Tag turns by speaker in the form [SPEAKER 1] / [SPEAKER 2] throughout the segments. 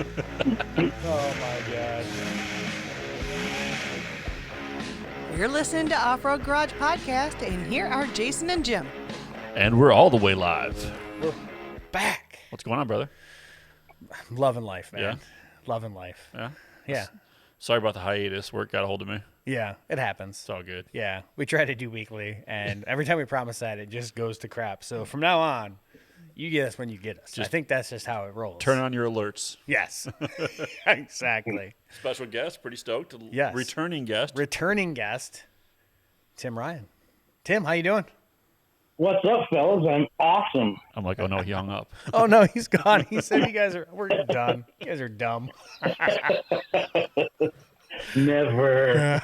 [SPEAKER 1] Oh my God.
[SPEAKER 2] You're listening to Off-Road Garage Podcast, and here are Jason and Jim.
[SPEAKER 3] And we're all the way live.
[SPEAKER 1] We're back.
[SPEAKER 3] What's going on, brother?
[SPEAKER 1] Loving life, man.
[SPEAKER 3] Yeah?
[SPEAKER 1] Loving life.
[SPEAKER 3] Yeah?
[SPEAKER 1] Yeah.
[SPEAKER 3] Sorry about the hiatus. Work got a hold of me.
[SPEAKER 1] Yeah, it happens.
[SPEAKER 3] It's all good.
[SPEAKER 1] Yeah, we try to do weekly, and every time we promise that, it just goes to crap. So from now on, you get us when you get us. I think that's just how it rolls.
[SPEAKER 3] Turn on your alerts.
[SPEAKER 1] Yes, exactly.
[SPEAKER 3] Special guest, pretty stoked.
[SPEAKER 1] Yes.
[SPEAKER 3] Returning guest.
[SPEAKER 1] Returning guest, Tim Ryan. Tim, how you doing?
[SPEAKER 4] What's up, fellas? I'm awesome.
[SPEAKER 3] I'm like, oh no, he hung up.
[SPEAKER 1] Oh, no, he's gone. He said we're done. You guys are dumb.
[SPEAKER 4] Never.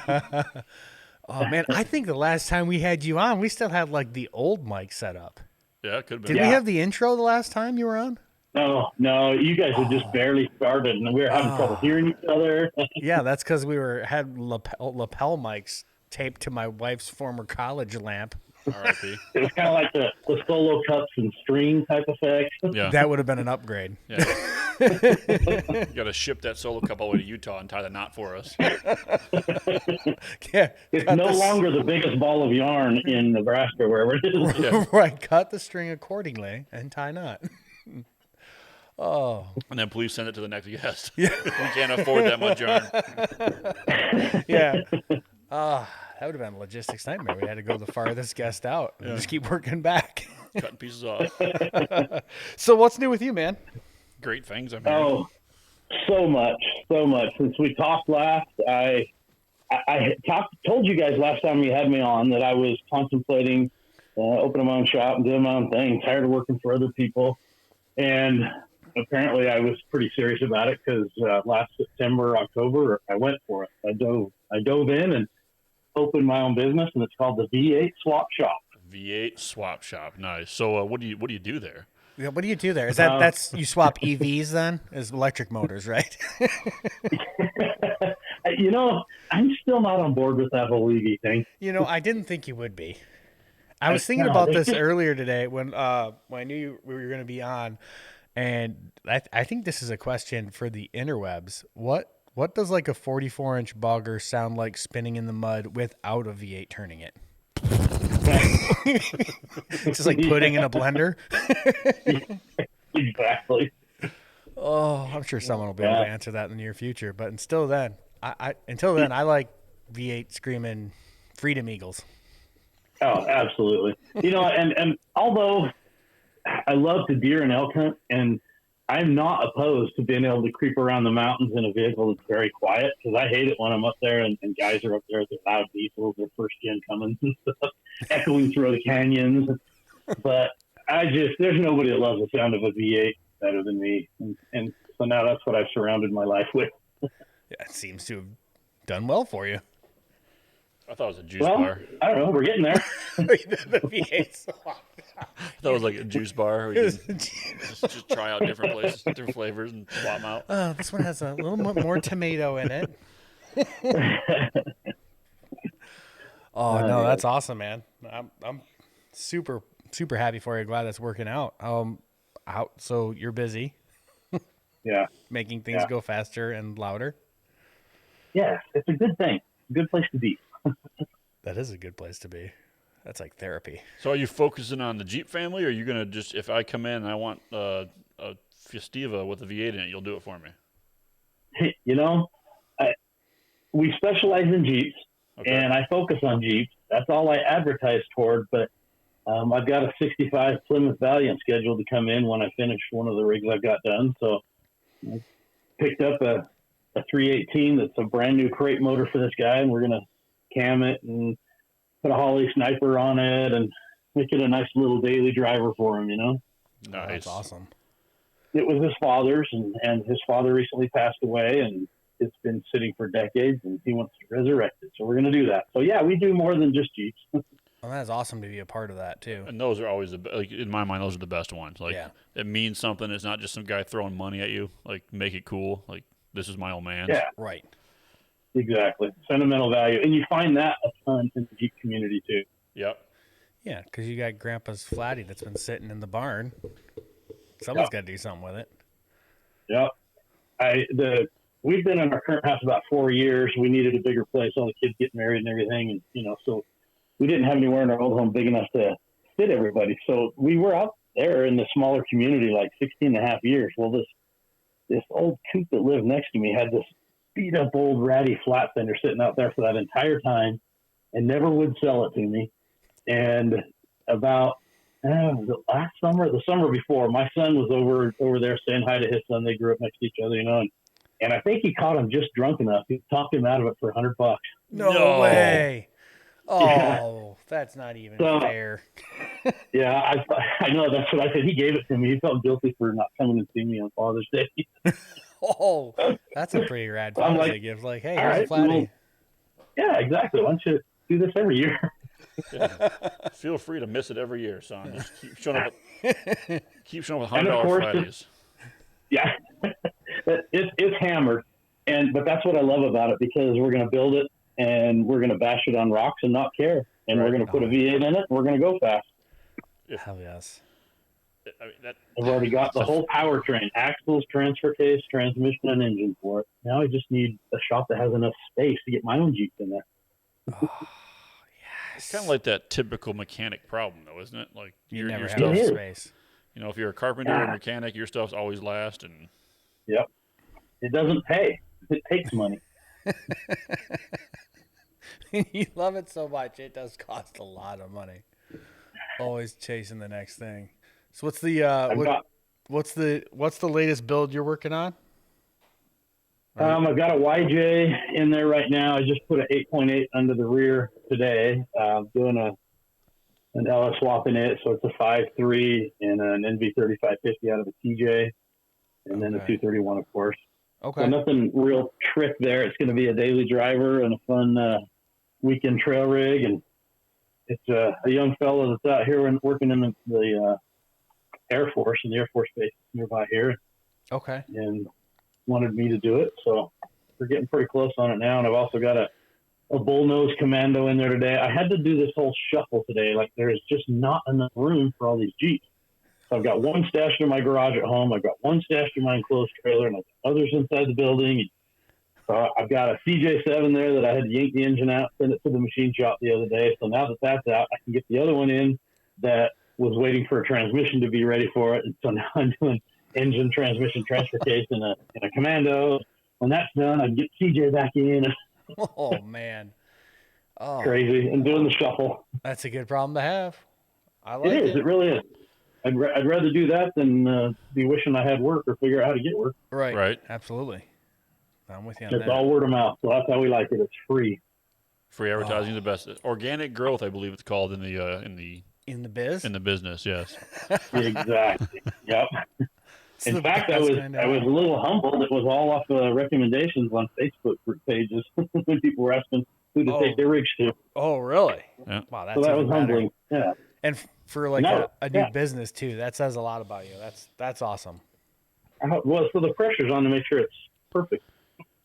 [SPEAKER 1] Oh, man, I think the last time we had you on, we still had, like, the old mic set up.
[SPEAKER 3] Yeah, it could have
[SPEAKER 1] Did
[SPEAKER 3] been.
[SPEAKER 1] we
[SPEAKER 4] Yeah.
[SPEAKER 1] have the intro the last time you were on?
[SPEAKER 4] No, you guys had just barely started, and we were having trouble hearing each other.
[SPEAKER 1] Yeah, that's because we had lapel mics taped to my wife's former college lamp.
[SPEAKER 3] R.I.P.
[SPEAKER 4] It was kind of like the solo cups and string type effect.
[SPEAKER 3] Yeah.
[SPEAKER 1] That would have been an upgrade.
[SPEAKER 3] Yeah. You got to ship that solo cup all the way to Utah and tie the knot for us.
[SPEAKER 1] Yeah,
[SPEAKER 4] It's
[SPEAKER 1] cut
[SPEAKER 4] no
[SPEAKER 1] the-
[SPEAKER 4] longer the biggest ball of yarn in Nebraska, wherever it is.
[SPEAKER 3] Yeah.
[SPEAKER 1] Right, cut the string accordingly and tie knot. Oh,
[SPEAKER 3] And then please send it to the next guest. Yeah. We can't afford that much yarn.
[SPEAKER 1] yeah. That would have been a logistics nightmare. We had to go the farthest guest out and just keep working back.
[SPEAKER 3] Cutting pieces off.
[SPEAKER 1] So what's new with you, man?
[SPEAKER 3] Great things, I'm hearing.
[SPEAKER 4] Oh, so much. Since we talked last, I told you guys last time you had me on that I was contemplating opening my own shop and doing my own thing, tired of working for other people. And apparently I was pretty serious about it because last September, October, I went for it. I dove in and opened my own business, and it's called the V8 Swap Shop.
[SPEAKER 3] V8 swap shop. Nice. So what do you do there?
[SPEAKER 1] Yeah, what do you do there? Is that's you swap EVs then? Is electric motors, right?
[SPEAKER 4] You know, I'm still not on board with that whole EV thing.
[SPEAKER 1] You know, I didn't think you would be. I was thinking
[SPEAKER 4] No,
[SPEAKER 1] about
[SPEAKER 4] they
[SPEAKER 1] this
[SPEAKER 4] just-
[SPEAKER 1] earlier today when I knew we were going to be on, and I think this is a question for the interwebs. What does like a 44-inch bogger sound like spinning in the mud without a V8 turning it? Just like putting in a blender.
[SPEAKER 4] Exactly.
[SPEAKER 1] Oh, I'm sure someone will be able to answer that in the near future. But until then, I like V8 screaming Freedom Eagles.
[SPEAKER 4] Oh, absolutely. You know, and although I love to deer and elk hunt, and I'm not opposed to being able to creep around the mountains in a vehicle that's very quiet, because I hate it when I'm up there and guys are up there with their loud diesels, their first gen Cummins and stuff, echoing through the canyons. But there's nobody that loves the sound of a V8 better than me. And so now that's what I've surrounded my life with.
[SPEAKER 1] Yeah, it seems to have done well for you.
[SPEAKER 3] I thought it was a juice
[SPEAKER 4] Well,
[SPEAKER 3] bar.
[SPEAKER 4] I don't know. We're getting there.
[SPEAKER 1] The V8.
[SPEAKER 3] I thought it was like a juice bar. Where you can just try out different places, different flavors, and swap them out.
[SPEAKER 1] Oh, this one has a little more tomato in it. Oh no, that's awesome, man. I'm super happy for you. Glad that's working out. So you're busy
[SPEAKER 4] Yeah.
[SPEAKER 1] making things
[SPEAKER 4] Yeah.
[SPEAKER 1] go faster and louder.
[SPEAKER 4] Yeah. It's a good thing. Good place to be.
[SPEAKER 1] That is a good place to be. That's like therapy.
[SPEAKER 3] So are you focusing on the Jeep family, or are you going to just, if I come in and I want a Festiva with a V8 in it, you'll do it for me?
[SPEAKER 4] You know, we specialize in Jeeps,
[SPEAKER 3] Okay.
[SPEAKER 4] and I focus on Jeeps. That's all I advertise toward. But I've got a 65 Plymouth Valiant scheduled to come in when I finish one of the rigs I've got done. So I picked up a 318 that's a brand new crate motor for this guy, and we're going to cam it and put a Holley sniper on it and make it a nice little daily driver for him, you know?
[SPEAKER 1] Oh,
[SPEAKER 3] Nice.
[SPEAKER 1] that's awesome.
[SPEAKER 4] It was his father's, and his father recently passed away, and it's been sitting for decades, and he wants to resurrect it. So we're going to do that. So yeah, we do more than just Jeeps.
[SPEAKER 1] Well, that's awesome to be a part of that too.
[SPEAKER 3] And those are always like in my mind, those are the best ones. Like
[SPEAKER 1] Yeah.
[SPEAKER 3] it means something. It's not just some guy throwing money at you. Like make it cool. Like this is my old man.
[SPEAKER 4] Yeah,
[SPEAKER 1] Right.
[SPEAKER 4] exactly. Sentimental value. And you find that a ton in the Jeep community too.
[SPEAKER 3] Yep.
[SPEAKER 1] Yeah, because you got Grandpa's Flatty that's been sitting in the barn. Someone's
[SPEAKER 4] Yeah.
[SPEAKER 1] got to do something with it.
[SPEAKER 4] Yep. We've been in our current house about 4 years. We needed a bigger place. All the kids get married and everything, and so we didn't have anywhere in our old home big enough to fit everybody. So we were out there in the smaller community like 16 and a half years. Well, this old coot that lived next to me had this beat up old ratty flat fender sitting out there for that entire time and never would sell it to me. And about the last summer, the summer before, my son was over there saying hi to his son. They grew up next to each other, and I think he caught him just drunk enough. He talked him out of it for $100.
[SPEAKER 1] No way. Oh,
[SPEAKER 4] Yeah.
[SPEAKER 1] That's not even
[SPEAKER 4] So,
[SPEAKER 1] fair.
[SPEAKER 4] Yeah, I know. That's what I said. He gave it to me. He felt guilty for not coming and seeing me on Father's Day.
[SPEAKER 1] Oh, that's a pretty rad
[SPEAKER 4] I'm
[SPEAKER 1] Father's
[SPEAKER 4] like,
[SPEAKER 1] Day gift. Like, hey,
[SPEAKER 4] all
[SPEAKER 1] here's a
[SPEAKER 4] right,
[SPEAKER 1] flatty.
[SPEAKER 4] well, yeah, exactly. Why don't you do this every year?
[SPEAKER 3] Yeah. Feel free to miss it every year, son. Just keep showing up. Keep showing up with
[SPEAKER 4] And of
[SPEAKER 3] $100
[SPEAKER 4] course,
[SPEAKER 3] Fridays.
[SPEAKER 4] Yeah, it's hammered, but that's what I love about it, because we're going to build it and we're going to bash it on rocks and not care, and we're going to put a V8 in it. And we're going to go fast.
[SPEAKER 1] Hell yes.
[SPEAKER 3] I mean,
[SPEAKER 4] I've already got the whole powertrain, axles, transfer case, transmission, and engine for it. Now I just need a shop that has enough space to get my own Jeep in there.
[SPEAKER 3] it's kind of like that typical mechanic problem, though, isn't it? Like
[SPEAKER 1] You
[SPEAKER 3] your
[SPEAKER 1] never have
[SPEAKER 3] stuff.
[SPEAKER 1] enough
[SPEAKER 4] It is.
[SPEAKER 1] space.
[SPEAKER 3] If you're a carpenter or a mechanic, your stuff's always last. And
[SPEAKER 4] Yep. It doesn't pay. It takes money.
[SPEAKER 1] You love it so much, it does cost a lot of money. Always chasing the next thing. So what's the what's the latest build you're working on?
[SPEAKER 4] I've got a YJ in there right now. I just put an 8.8 under the rear today. Doing an LS swap in it, so it's a 5.3 and an NV3550 out of a TJ, and then a
[SPEAKER 1] Okay.
[SPEAKER 4] 231, of course.
[SPEAKER 1] Okay.
[SPEAKER 4] So nothing real trick there. It's going to be a daily driver and a fun weekend trail rig, and it's a young fellow that's out here and working in the Air Force, in the Air Force base nearby here,
[SPEAKER 1] Okay.
[SPEAKER 4] and wanted me to do it. So we're getting pretty close on it now. And I've also got a bullnose commando in there today. I had to do this whole shuffle today. Like, there's just not enough room for all these Jeeps. So I've got one stashed in my garage at home. I've got one stashed in my enclosed trailer, and I've got others inside the building. So I've got a CJ7 there that I had to yank the engine out, send it to the machine shop the other day. So now that that's out, I can get the other one in that was waiting for a transmission to be ready for it. And so now I'm doing engine, transmission, transfer case in a commando. When that's done, I can get CJ back in.
[SPEAKER 1] Oh man. Oh,
[SPEAKER 4] Crazy, and doing the shuffle.
[SPEAKER 1] that's a good problem to have. I like
[SPEAKER 4] It is. It really is. I'd rather do that than be wishing I had work or figure out how to get work.
[SPEAKER 1] Right.
[SPEAKER 3] Right.
[SPEAKER 1] Absolutely. I'm with you on
[SPEAKER 4] It's
[SPEAKER 1] that.
[SPEAKER 4] all word of mouth, so that's how we like it. It's free.
[SPEAKER 3] free advertising is the best. Organic growth, I believe it's called in the
[SPEAKER 1] In the biz?
[SPEAKER 3] business. Yes.
[SPEAKER 4] Exactly. Yep.
[SPEAKER 1] It's
[SPEAKER 4] In
[SPEAKER 1] the
[SPEAKER 4] fact, I
[SPEAKER 1] best
[SPEAKER 4] was
[SPEAKER 1] kind of-
[SPEAKER 4] a little humbled. It was all off recommendations on Facebook group pages when people were asking who to take their rigs to.
[SPEAKER 1] Oh, really?
[SPEAKER 3] Yeah.
[SPEAKER 1] Wow, that's
[SPEAKER 4] So that
[SPEAKER 1] even
[SPEAKER 4] was
[SPEAKER 1] better.
[SPEAKER 4] humbling. Yeah.
[SPEAKER 1] And for like
[SPEAKER 4] No,
[SPEAKER 1] a new
[SPEAKER 4] yeah.
[SPEAKER 1] business too, that says a lot about you. That's awesome.
[SPEAKER 4] Well, so the pressure's on to make sure it's perfect,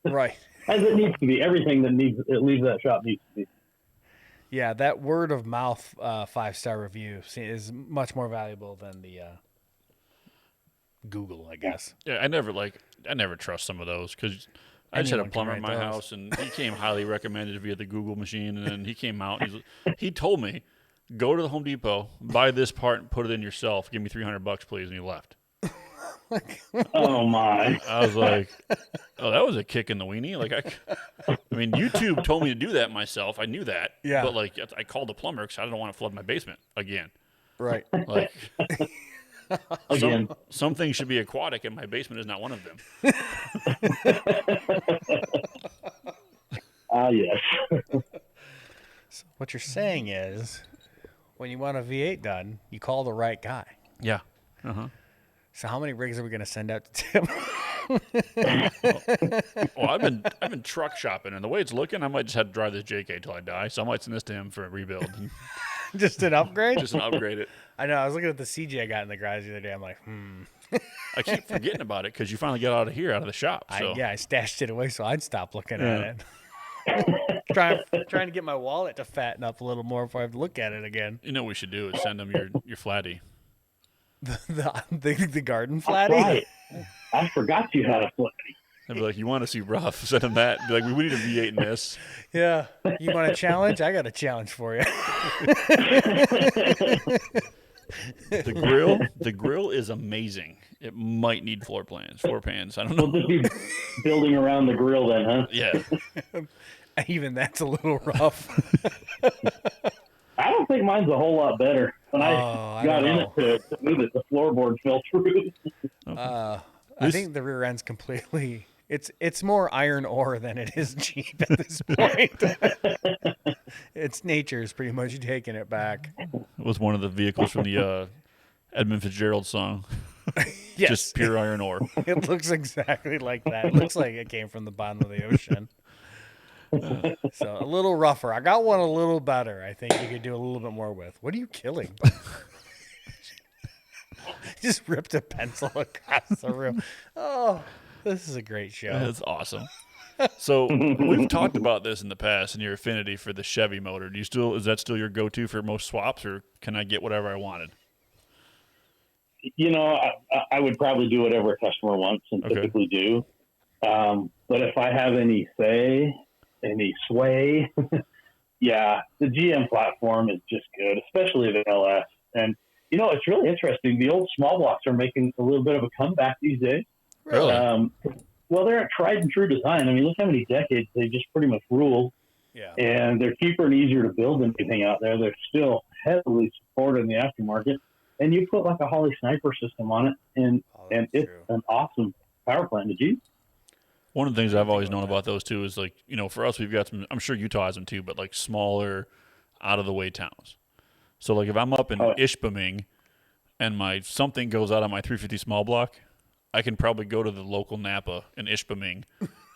[SPEAKER 1] Right.
[SPEAKER 4] as it needs to be. Everything that leaves that shop needs to be.
[SPEAKER 1] Yeah, that word of mouth 5-star review is much more valuable than the Google, I guess.
[SPEAKER 3] Yeah. I never trust some of those because I just had a
[SPEAKER 1] Anyone can
[SPEAKER 3] plumber in
[SPEAKER 1] write
[SPEAKER 3] my
[SPEAKER 1] those.
[SPEAKER 3] house and he came highly recommended via the Google machine, and then he came out. And he told me, go to the Home Depot, buy this part, and put it in yourself. Give me $300, please, and he left.
[SPEAKER 4] Oh my!
[SPEAKER 3] I was like, oh, that was a kick in the weenie. Like, I mean, YouTube told me to do that myself. I knew that.
[SPEAKER 1] Yeah.
[SPEAKER 3] But like, I called the plumber because I don't want to flood my basement again.
[SPEAKER 1] Right.
[SPEAKER 3] Like,
[SPEAKER 4] Again,
[SPEAKER 3] some things should be aquatic, and my basement is not one of them.
[SPEAKER 4] yes.
[SPEAKER 1] So what you're saying is, when you want a V8 done, you call the right guy.
[SPEAKER 3] Yeah.
[SPEAKER 1] So how many rigs are we going to send out to Tim?
[SPEAKER 3] Well, I've been truck shopping, and the way it's looking, I might just have to drive this JK till I die. So I might send this to him for a rebuild, and
[SPEAKER 1] Just an upgrade?
[SPEAKER 3] just an upgrade it.
[SPEAKER 1] I know. I was looking at the CG I got in the garage the other day. I'm like,
[SPEAKER 3] I keep forgetting about it because you finally got out of here, out of the shop. So
[SPEAKER 1] I stashed it away so I'd stop looking at it. trying to get my wallet to fatten up a little more before I have to look at it again.
[SPEAKER 3] you know what we should do is send him your flatty.
[SPEAKER 1] The garden flatty?
[SPEAKER 4] Right. I forgot you had a flatty.
[SPEAKER 3] I'd be like, you want to see rough? Send him that. Be like, we need a V8 in this.
[SPEAKER 1] Yeah. You want a challenge? I got a challenge for you.
[SPEAKER 3] The grill is amazing. It might need floor pans. I don't know.
[SPEAKER 4] We'll just be building around the grill then, huh?
[SPEAKER 3] Yeah.
[SPEAKER 1] Even that's a little rough.
[SPEAKER 4] I don't think mine's a whole lot better. When I got
[SPEAKER 1] don't
[SPEAKER 4] in
[SPEAKER 1] know.
[SPEAKER 4] it to move it, the floorboard fell through.
[SPEAKER 1] I think the rear end's completely. It's more iron ore than it is Jeep at this point. It's nature's pretty much taking it back.
[SPEAKER 3] It was one of the vehicles from the Edmund Fitzgerald song.
[SPEAKER 1] Yes.
[SPEAKER 3] Just pure iron ore.
[SPEAKER 1] It looks exactly like that. It looks like it came from the bottom of the ocean. So a little rougher. I got one a little better. I think you could do a little bit more with. What are you killing? Just ripped a pencil across the room. Oh, this is a great show.
[SPEAKER 3] That's awesome. So we've talked about this in the past and your affinity for the Chevy motor. Is that still your go-to for most swaps, or can I get whatever I wanted?
[SPEAKER 4] You know, I would probably do whatever a customer wants and
[SPEAKER 3] Okay.
[SPEAKER 4] typically do. But if I have any sway, yeah, the GM platform is just good, especially the LS. And, you know, it's really interesting. The old small blocks are making a little bit of a comeback these days.
[SPEAKER 3] Really?
[SPEAKER 4] Well, they're a tried and true design. I mean, look how many decades they just pretty much ruled.
[SPEAKER 1] Yeah.
[SPEAKER 4] And they're cheaper and easier to build than anything out there. They're still heavily supported in the aftermarket. And you put like a Holley Sniper system on it, and it's
[SPEAKER 1] true.
[SPEAKER 4] an awesome power plant. Did you?
[SPEAKER 3] One of the things I've always known about those two is, like, you know, for us, we've got some, I'm sure Utah has them too, but like smaller, out of the way towns. So like if I'm up in Ishpeming and something goes out on my 350 small block, I can probably go to the local Napa in Ishpeming,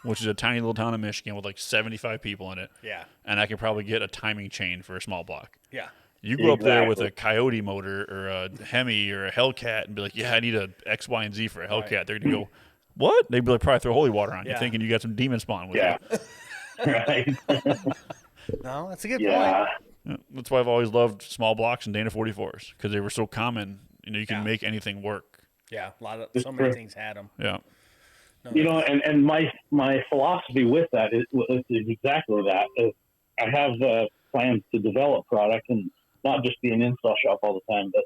[SPEAKER 3] which is a tiny little town in Michigan with like 75 people in it.
[SPEAKER 1] Yeah.
[SPEAKER 3] And I can probably get a timing chain for a small block.
[SPEAKER 1] Yeah.
[SPEAKER 3] You go up there with a
[SPEAKER 4] Exactly.
[SPEAKER 3] Coyote motor or a Hemi or a Hellcat and be like, yeah, I need a X, Y, and Z for a Hellcat.
[SPEAKER 1] Right.
[SPEAKER 3] They're going to go, what? They'd be like, probably throw holy water on you,
[SPEAKER 1] Yeah.
[SPEAKER 3] thinking you got some demon spawn with
[SPEAKER 4] Yeah.
[SPEAKER 3] you.
[SPEAKER 4] Right.
[SPEAKER 1] No, that's a good
[SPEAKER 4] Yeah.
[SPEAKER 1] point.
[SPEAKER 3] Yeah, that's why I've always loved small blocks and Dana 44s, because they were so common. You know, you can
[SPEAKER 1] Yeah.
[SPEAKER 3] make anything work.
[SPEAKER 1] Yeah. So
[SPEAKER 4] It's
[SPEAKER 1] many
[SPEAKER 4] true.
[SPEAKER 1] things had them.
[SPEAKER 3] Yeah.
[SPEAKER 4] You know, and my philosophy with that is exactly that. Is I have plans to develop product and not just be an install shop all the time. But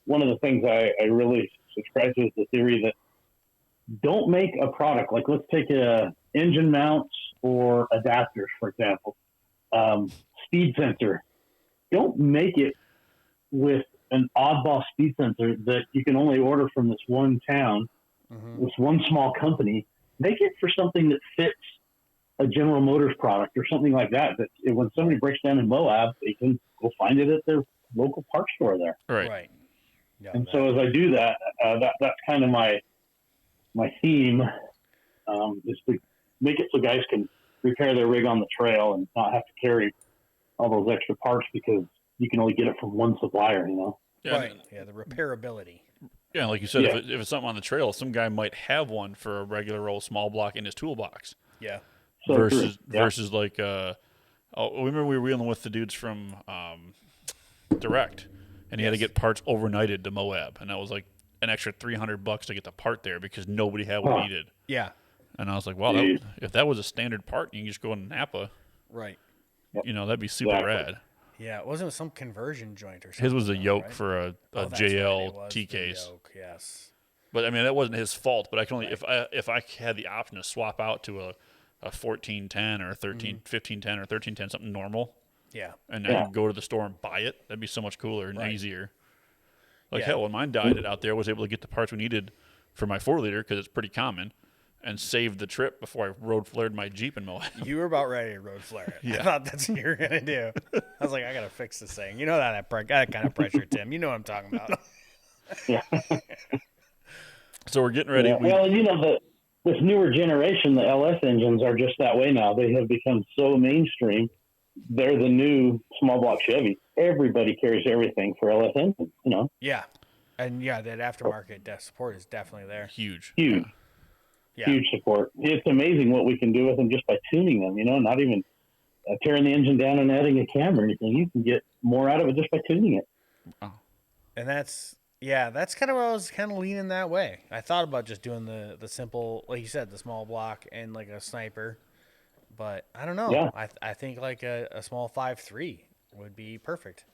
[SPEAKER 4] one of the things I really subscribe to is the theory that don't make a product. Like, let's take engine mounts or adapters, for example. Speed sensor. Don't make it with an oddball speed sensor that you can only order from this one town, this one small company. Make it for something that fits a General Motors product or something like that. That when somebody breaks down in Moab, they can go find it at their local parts store there.
[SPEAKER 3] Right.
[SPEAKER 1] Yeah.
[SPEAKER 4] And so as I do that, that's kind of my theme, is to make it so guys can repair their rig on the trail and not have to carry all those extra parts because you can only get it from one supplier, you know?
[SPEAKER 3] Yeah.
[SPEAKER 1] Right. Yeah. The repairability.
[SPEAKER 3] Yeah, like you said,
[SPEAKER 4] Yeah.
[SPEAKER 3] if it's something on the trail, some guy might have one for a regular old small block in his toolbox.
[SPEAKER 1] Yeah.
[SPEAKER 4] So
[SPEAKER 3] versus
[SPEAKER 4] true. Yeah.
[SPEAKER 3] versus like remember we were wheeling with the dudes from Direct, and he had to get parts overnighted to Moab, and that was like an extra $300 to get the part there because nobody had what
[SPEAKER 4] Huh.
[SPEAKER 3] needed.
[SPEAKER 1] Yeah.
[SPEAKER 3] And I was like, wow,
[SPEAKER 4] Jeez.
[SPEAKER 3] if that was a standard part, and you can just go in Napa,
[SPEAKER 1] Right.
[SPEAKER 3] you know, that'd be super
[SPEAKER 4] Exactly.
[SPEAKER 3] rad.
[SPEAKER 1] Yeah. It wasn't some conversion joint or something.
[SPEAKER 3] His was a
[SPEAKER 1] though,
[SPEAKER 3] yoke
[SPEAKER 1] right?
[SPEAKER 3] for a
[SPEAKER 1] Oh, that's
[SPEAKER 3] JL
[SPEAKER 1] right, it was
[SPEAKER 3] T
[SPEAKER 1] the
[SPEAKER 3] case.
[SPEAKER 1] yoke, yes.
[SPEAKER 3] But I mean, that wasn't his fault. But I can only if I had the option to swap out to a 1410 or a 1510 or 1310, something normal,
[SPEAKER 1] Yeah.
[SPEAKER 3] and I
[SPEAKER 4] Yeah.
[SPEAKER 3] could go to the store and buy it, that'd be so much cooler and
[SPEAKER 1] Right.
[SPEAKER 3] easier. Like
[SPEAKER 1] Yeah.
[SPEAKER 3] hell, when mine died it out there, I was able to get the parts we needed for my 4-liter because it's pretty common, and saved the trip before I road flared my Jeep in Moab.
[SPEAKER 1] You were about ready to road flare it.
[SPEAKER 3] Yeah.
[SPEAKER 1] I thought that's what you were gonna do. I was like, I gotta fix this thing. You know that kind of pressure, Tim. You know what I'm talking about.
[SPEAKER 3] So we're getting ready.
[SPEAKER 4] Yeah.
[SPEAKER 3] We-
[SPEAKER 4] Well, you know, this newer generation, the LS engines are just that way now. They have become so mainstream. They're the new small block Chevy. Everybody carries everything for LS engines, you know,
[SPEAKER 1] Yeah. And yeah, that aftermarket support is definitely there.
[SPEAKER 3] huge.
[SPEAKER 4] huge,
[SPEAKER 1] Yeah.
[SPEAKER 4] huge support. It's amazing what we can do with them just by tuning them, you know, not even tearing the engine down and adding a cam or anything. You can get more out of it just by tuning it.
[SPEAKER 1] And that's Yeah, that's kind of where I was kind of leaning that way. I thought about just doing the simple, like you said, the small block and like a sniper, but I don't know.
[SPEAKER 4] Yeah.
[SPEAKER 1] I think like a small 5.3 would be perfect.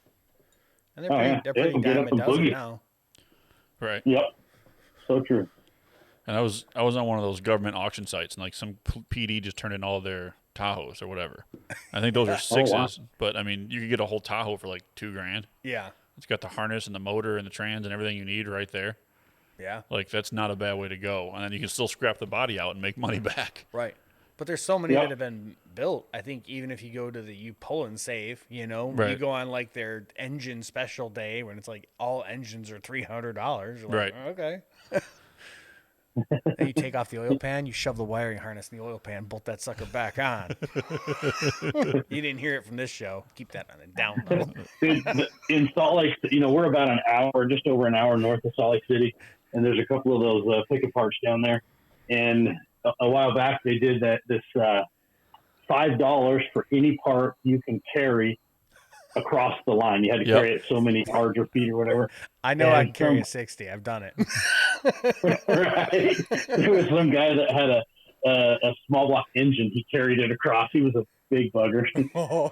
[SPEAKER 1] And
[SPEAKER 4] Oh, yeah.
[SPEAKER 1] they're
[SPEAKER 4] Yeah,
[SPEAKER 1] pretty
[SPEAKER 4] you can get
[SPEAKER 1] dime
[SPEAKER 4] up
[SPEAKER 1] a
[SPEAKER 4] and
[SPEAKER 1] dozen
[SPEAKER 4] boogie.
[SPEAKER 1] now.
[SPEAKER 3] Right.
[SPEAKER 4] Yep. So true.
[SPEAKER 3] And I was on one of those government auction sites, and like some PD just turned in all their Tahoes or whatever. I think those are sixes,
[SPEAKER 4] wow.
[SPEAKER 3] but I mean, you could get a whole Tahoe for like $2,000.
[SPEAKER 1] Yeah,
[SPEAKER 3] It's got the harness and the motor and the trans and everything you need right there.
[SPEAKER 1] yeah,
[SPEAKER 3] Like that's not a bad way to go. And then you can still scrap the body out and make money back.
[SPEAKER 1] right. But there's so many
[SPEAKER 4] Yep.
[SPEAKER 1] that have been built. I think even if you go to the you pull and save, you
[SPEAKER 3] Right.
[SPEAKER 1] go on like their engine special day when it's like all engines are $300. Like,
[SPEAKER 3] Right.
[SPEAKER 1] Okay. And you take off the oil pan, you shove the wiring harness in the oil pan, bolt that sucker back on. You didn't hear it from this show. Keep that on the down low.
[SPEAKER 4] Dude, in Salt Lake, we're about an hour, just over an hour north of Salt Lake City, and there's a couple of those pick parts down there. And a while back, they did this $5 for any part you can carry across the line. You had to
[SPEAKER 3] Yep.
[SPEAKER 4] carry it so many yards or feet or whatever.
[SPEAKER 1] I know I
[SPEAKER 4] And
[SPEAKER 1] can carry a 60. I've done it.
[SPEAKER 4] Right. There was some guy that had a small block engine. He carried it across. He was a big bugger.
[SPEAKER 1] Oh,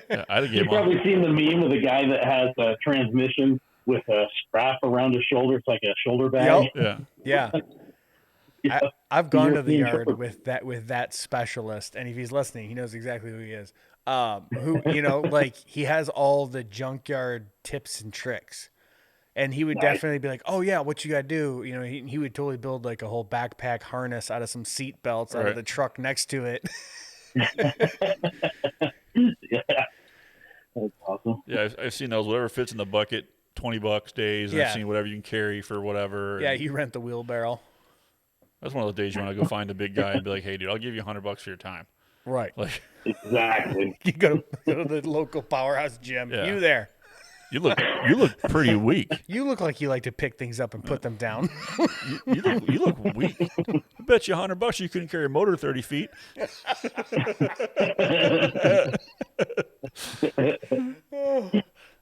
[SPEAKER 3] Yeah, I'd have
[SPEAKER 4] You've
[SPEAKER 3] gave him.
[SPEAKER 4] probably seen the meme of the guy that has a transmission with a strap around his shoulder. It's like a shoulder bag.
[SPEAKER 1] Yep.
[SPEAKER 3] Yeah.
[SPEAKER 1] Yeah.
[SPEAKER 4] Yeah.
[SPEAKER 1] I've gone to the
[SPEAKER 4] European
[SPEAKER 1] yard
[SPEAKER 4] shoulder.
[SPEAKER 1] with that specialist, and if he's listening, he knows exactly who he is. Who like he has all the junkyard tips and tricks, and he would
[SPEAKER 4] Nice.
[SPEAKER 1] definitely be like, "Oh yeah, what you gotta do?" He would totally build like a whole backpack harness out of some seat belts out of
[SPEAKER 3] Right.
[SPEAKER 1] the truck next to it.
[SPEAKER 4] Yeah. That's awesome.
[SPEAKER 3] Yeah, I've seen those. Whatever fits in the bucket, $20 days. And I've
[SPEAKER 1] Yeah.
[SPEAKER 3] seen whatever you can carry for whatever.
[SPEAKER 1] Yeah,
[SPEAKER 3] and
[SPEAKER 1] you rent the wheelbarrow.
[SPEAKER 3] that's one of those days you want to go find a big guy and be like, "Hey, dude, I'll give you $100 for your time."
[SPEAKER 1] Right.
[SPEAKER 3] Like,
[SPEAKER 4] Exactly.
[SPEAKER 1] You go to the local powerhouse gym.
[SPEAKER 3] Yeah.
[SPEAKER 1] You there.
[SPEAKER 3] you look pretty weak.
[SPEAKER 1] You look like you like to pick things up and put them down.
[SPEAKER 3] You look weak. I bet you $100 you couldn't carry a motor 30 feet.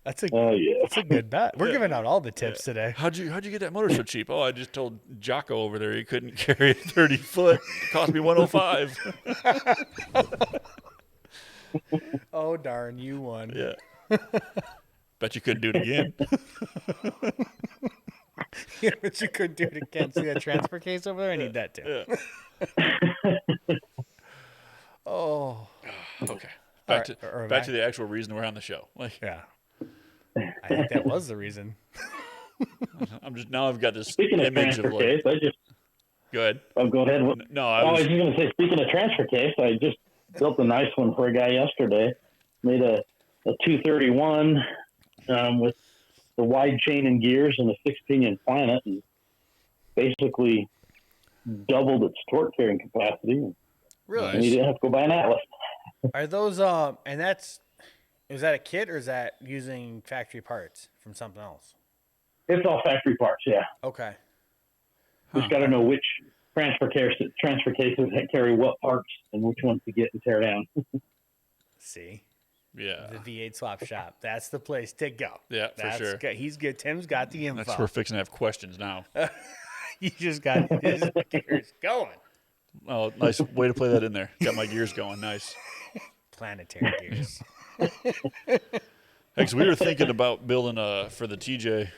[SPEAKER 1] That's a
[SPEAKER 4] Oh yeah.
[SPEAKER 1] That's a good bet. We're giving out all the tips today.
[SPEAKER 3] How'd you get that motor so cheap? Oh, I just told Jocko over there he couldn't carry a 30 foot. It cost me 105.
[SPEAKER 1] Oh darn, you won.
[SPEAKER 3] Yeah. Bet you couldn't do it again.
[SPEAKER 1] Yeah, but you couldn't do it again. See that transfer case over there? I need that too.
[SPEAKER 3] Yeah.
[SPEAKER 1] Oh,
[SPEAKER 3] Okay.
[SPEAKER 1] All right,
[SPEAKER 3] Back back to the actual reason we're on the show. Like,
[SPEAKER 1] yeah. I think that was the reason.
[SPEAKER 3] I've got this
[SPEAKER 4] Speaking of
[SPEAKER 3] image
[SPEAKER 4] transfer
[SPEAKER 3] of like.
[SPEAKER 4] case, I just
[SPEAKER 3] Go ahead.
[SPEAKER 4] go ahead.
[SPEAKER 3] No,
[SPEAKER 4] I
[SPEAKER 3] I
[SPEAKER 4] was
[SPEAKER 3] was.
[SPEAKER 4] just going to say, speaking of transfer case, I just built a nice one for a guy yesterday. Made a 231 with the wide chain and gears and a 6-pinion planet, and basically doubled its torque carrying capacity. And
[SPEAKER 1] Really?
[SPEAKER 4] you didn't have to go buy an Atlas.
[SPEAKER 1] Are those and is that a kit or is that using factory parts from something else?
[SPEAKER 4] It's all factory parts, yeah.
[SPEAKER 1] Okay.
[SPEAKER 4] Just got to know which transfer cases that carry what parts and which ones to get and tear down.
[SPEAKER 1] See,
[SPEAKER 3] Yeah.
[SPEAKER 1] the V8 swap shop. That's the place to go.
[SPEAKER 3] Yeah, for
[SPEAKER 1] That's
[SPEAKER 3] sure.
[SPEAKER 1] good. He's good. Tim's got the info.
[SPEAKER 3] That's we're fixing to have questions now.
[SPEAKER 1] You just got his gears going.
[SPEAKER 3] Oh, nice way to play that in there. Got my gears going. Nice.
[SPEAKER 1] Planetary gears.
[SPEAKER 3] Hey, so we were thinking about building for the TJ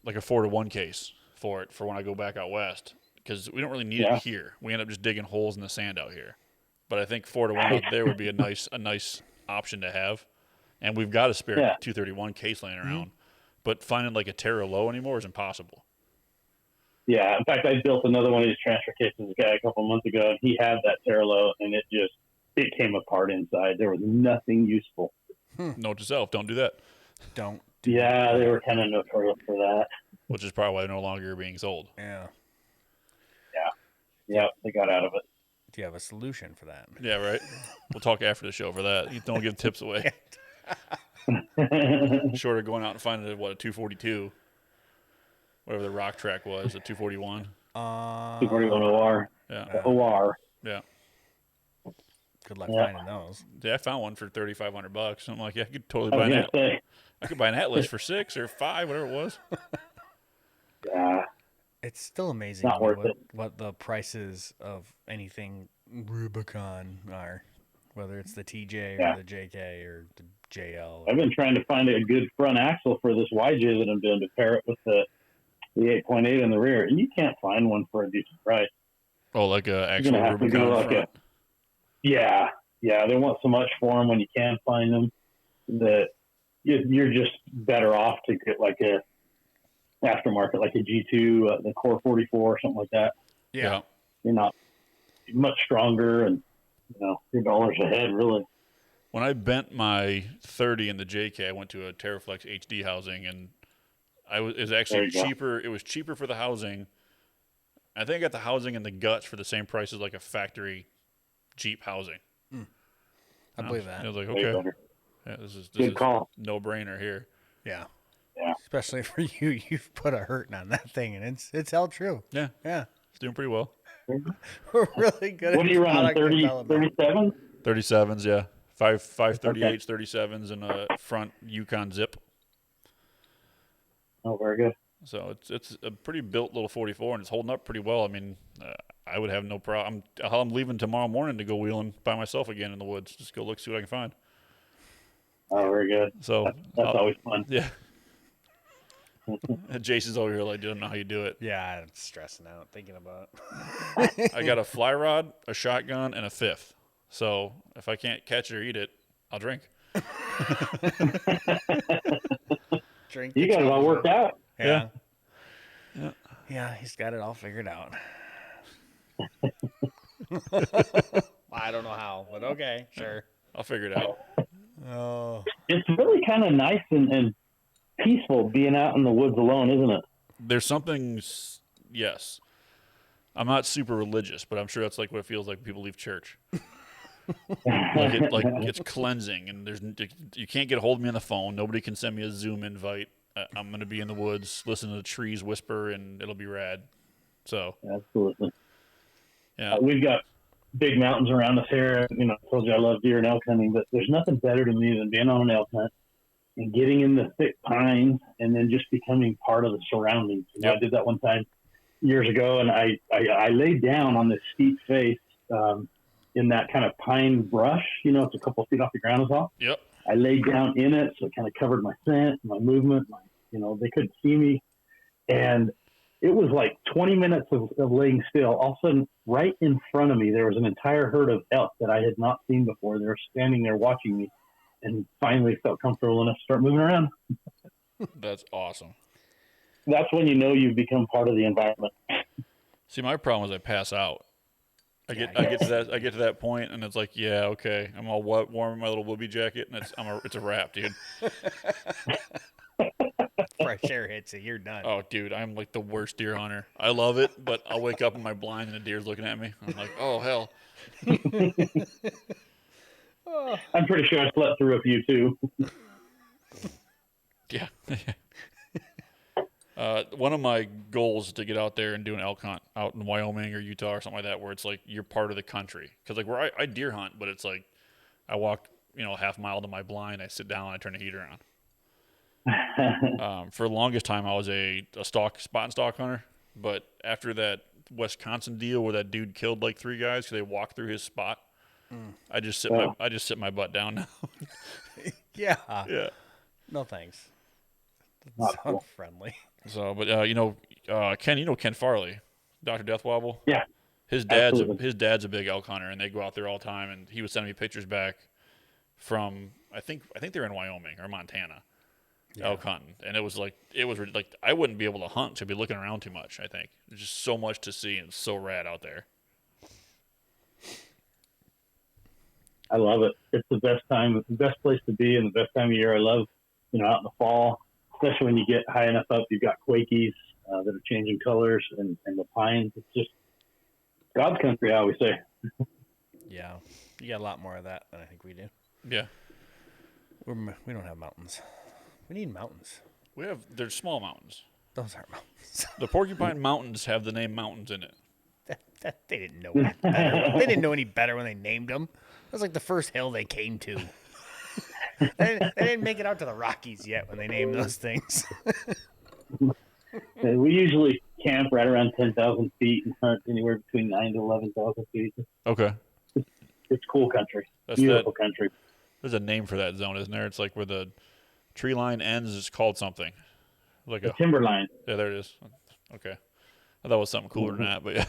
[SPEAKER 3] like a 4-to-1 case for when I go back out west because we don't really need it here. We end up just digging holes in the sand out here. But I think 4-to-1 out there would be a nice option to have. And we've got a spare 231 case laying around. But finding like a Terra Low anymore is impossible.
[SPEAKER 4] Yeah, in fact, I built another one of these transfer cases guy a couple months ago, and he had that Terralo, and it came apart inside. There was nothing useful.
[SPEAKER 3] Note to self, don't do that.
[SPEAKER 1] Don't.
[SPEAKER 4] Yeah, they were kind of notorious for that.
[SPEAKER 3] Which is probably why they're no longer being sold.
[SPEAKER 1] Yeah.
[SPEAKER 4] Yeah, they got out of it.
[SPEAKER 1] Do you have a solution for that?
[SPEAKER 3] Yeah, right. We'll talk after the show for that. You don't give tips away. Short of going out and finding a 242, whatever the rock track was, a 241.
[SPEAKER 4] 241 OR.
[SPEAKER 3] Yeah,
[SPEAKER 4] OR.
[SPEAKER 3] yeah.
[SPEAKER 1] good luck finding those.
[SPEAKER 3] Yeah, I found one for $3,500. I'm like, yeah, I could totally
[SPEAKER 4] I
[SPEAKER 3] buy
[SPEAKER 4] was
[SPEAKER 3] an
[SPEAKER 4] gonna say,
[SPEAKER 3] I could buy an Atlas for 6 or 5, whatever it was.
[SPEAKER 4] yeah,
[SPEAKER 1] It's still amazing
[SPEAKER 4] Not
[SPEAKER 1] to me
[SPEAKER 4] worth it.
[SPEAKER 1] what the prices of anything Rubicon are, whether it's the TJ or
[SPEAKER 4] Yeah.
[SPEAKER 1] the JK or the JL.
[SPEAKER 4] I've been trying to find a good front axle for this YJ that I'm doing to pair it with the 8.8 in the rear, and you can't find one for a decent price.
[SPEAKER 3] Oh, like a
[SPEAKER 4] You're
[SPEAKER 3] actual
[SPEAKER 4] gonna have to
[SPEAKER 3] Rubicon
[SPEAKER 4] go like
[SPEAKER 3] front.
[SPEAKER 4] Yeah, they want so much for them when you can find them that you're just better off to get like a aftermarket, like a G2, the Core 44 or something like that.
[SPEAKER 3] Yeah.
[SPEAKER 4] You're not much stronger, and your dollars ahead really.
[SPEAKER 3] When I bent my 30 in the JK, I went to a Terraflex HD housing, and it was actually
[SPEAKER 4] There you go.
[SPEAKER 3] cheaper. It was cheaper for the housing. I think I got the housing and the guts for the same price as like a factory Jeep housing.
[SPEAKER 1] I believe that.
[SPEAKER 3] I was like,
[SPEAKER 4] Way
[SPEAKER 3] okay,
[SPEAKER 4] better.
[SPEAKER 3] yeah, this is
[SPEAKER 4] Good call.
[SPEAKER 3] no brainer here.
[SPEAKER 1] Yeah.
[SPEAKER 4] Yeah.
[SPEAKER 1] Especially for you, you've put a hurting on that thing, and it's held true.
[SPEAKER 3] Yeah,
[SPEAKER 1] Yeah.
[SPEAKER 3] it's doing pretty well.
[SPEAKER 1] We're really good
[SPEAKER 4] What
[SPEAKER 1] at
[SPEAKER 4] are you running?
[SPEAKER 1] product
[SPEAKER 4] 30,
[SPEAKER 1] development.
[SPEAKER 4] 37?
[SPEAKER 3] 37s, yeah, 538s, 37s, and a front Yukon Zip.
[SPEAKER 4] Oh, very good.
[SPEAKER 3] So it's a pretty built little 44, and it's holding up pretty well. I mean, I would have no problem. I'm leaving tomorrow morning to go wheeling by myself again in the woods. Just go look, see what I can find.
[SPEAKER 4] Oh, very good.
[SPEAKER 3] So
[SPEAKER 4] That's always fun.
[SPEAKER 3] yeah. Jason's over here like, doesn't know how you do it.
[SPEAKER 1] Yeah, I'm stressing out thinking about it.
[SPEAKER 3] I got a fly rod, a shotgun, and a fifth. So if I can't catch it or eat it, I'll drink.
[SPEAKER 1] Drink.
[SPEAKER 4] You
[SPEAKER 1] the
[SPEAKER 4] got it all
[SPEAKER 1] challenge.
[SPEAKER 4] worked out.
[SPEAKER 1] Yeah.
[SPEAKER 3] Yeah.
[SPEAKER 1] Yeah, he's got it all figured out. I don't know how, but okay, sure.
[SPEAKER 3] I'll figure it out.
[SPEAKER 1] Oh,
[SPEAKER 4] It's really kind of nice and peaceful being out in the woods alone, isn't it?
[SPEAKER 3] There's something, yes. I'm not super religious, but I'm sure that's like what it feels like when people leave church. Like it's cleansing, and you can't get a hold of me on the phone. Nobody can send me a Zoom invite. I'm gonna be in the woods, listen to the trees whisper, and it'll be rad. So
[SPEAKER 4] Absolutely.
[SPEAKER 3] yeah,
[SPEAKER 4] We've got big mountains around us here. I told you I love deer and elk hunting, but there's nothing better to me than being on an elk hunt and getting in the thick pines and then just becoming part of the surroundings.
[SPEAKER 3] Yep.
[SPEAKER 4] I did that one time years ago, and I laid down on this steep face in that kind of pine brush. It's a couple feet off the ground is all.
[SPEAKER 3] yep.
[SPEAKER 4] I laid down in it, so it kind of covered my scent, my movement. They couldn't see me, and it was like 20 minutes of laying still. All of a sudden, right in front of me, there was an entire herd of elk that I had not seen before. They were standing there watching me, and finally felt comfortable enough to start moving around.
[SPEAKER 3] That's awesome.
[SPEAKER 4] That's when you know you've become part of the environment.
[SPEAKER 3] See, my problem is I pass out. I get to that point, and it's like, yeah, okay, I'm all warm in my little Whoopee jacket, and it's a wrap, dude.
[SPEAKER 1] fresh air hits it, you're done.
[SPEAKER 3] Oh, dude, I'm like the worst deer hunter. I love it, but I'll wake up in my blind and a deer's looking at me. I'm like, oh hell.
[SPEAKER 4] I'm pretty sure I slept through a few too.
[SPEAKER 3] Yeah. One of my goals is to get out there and do an elk hunt out in Wyoming or Utah or something like that, where it's like you're part of the country. Because like where I deer hunt, but it's like I walk a half mile to my blind, I sit down, and I turn the heater on. For the longest time, I was a spot and stalk hunter, but after that Wisconsin deal where that dude killed like 3 guys because they walked through his spot, I just sit my butt down now.
[SPEAKER 1] Yeah.
[SPEAKER 3] Yeah.
[SPEAKER 1] No thanks.
[SPEAKER 4] Not
[SPEAKER 1] Sound
[SPEAKER 4] cool.
[SPEAKER 1] friendly.
[SPEAKER 3] So, but Ken, Ken Farley, Dr. Death Wobble.
[SPEAKER 4] Yeah.
[SPEAKER 3] His dad's a big elk hunter, and they go out there all the time. And he was sending me pictures back from I think they're in Wyoming or Montana, elk hunting, and it was like I wouldn't be able to hunt to be looking around too much. I think there's just so much to see, and it's so rad out there.
[SPEAKER 4] I love it. It's the best time, the best place to be, and the best time of year. I love, out in the fall, especially when you get high enough up. You've got quakies that are changing colors, and the pines. It's just God's country, I always say.
[SPEAKER 1] Yeah. You got a lot more of that than I think we do.
[SPEAKER 3] Yeah,
[SPEAKER 1] We don't have mountains. We need mountains.
[SPEAKER 3] there's small mountains.
[SPEAKER 1] Those aren't mountains.
[SPEAKER 3] The Porcupine Mountains have the name mountains in it.
[SPEAKER 1] They didn't know any better. They didn't know any better when they named them. It was like the first hill they came to. They didn't make it out to the Rockies yet when they named those things.
[SPEAKER 4] We usually camp right around 10,000 feet and hunt anywhere between 9,000 to 11,000 feet.
[SPEAKER 3] Okay.
[SPEAKER 4] It's cool country.
[SPEAKER 3] That's
[SPEAKER 4] Beautiful country.
[SPEAKER 3] There's a name for that zone, isn't there? It's like where the tree line ends. It's called something. Like
[SPEAKER 4] The timberline.
[SPEAKER 3] Yeah, there it is. Okay. I thought it was something cooler than that, but yeah.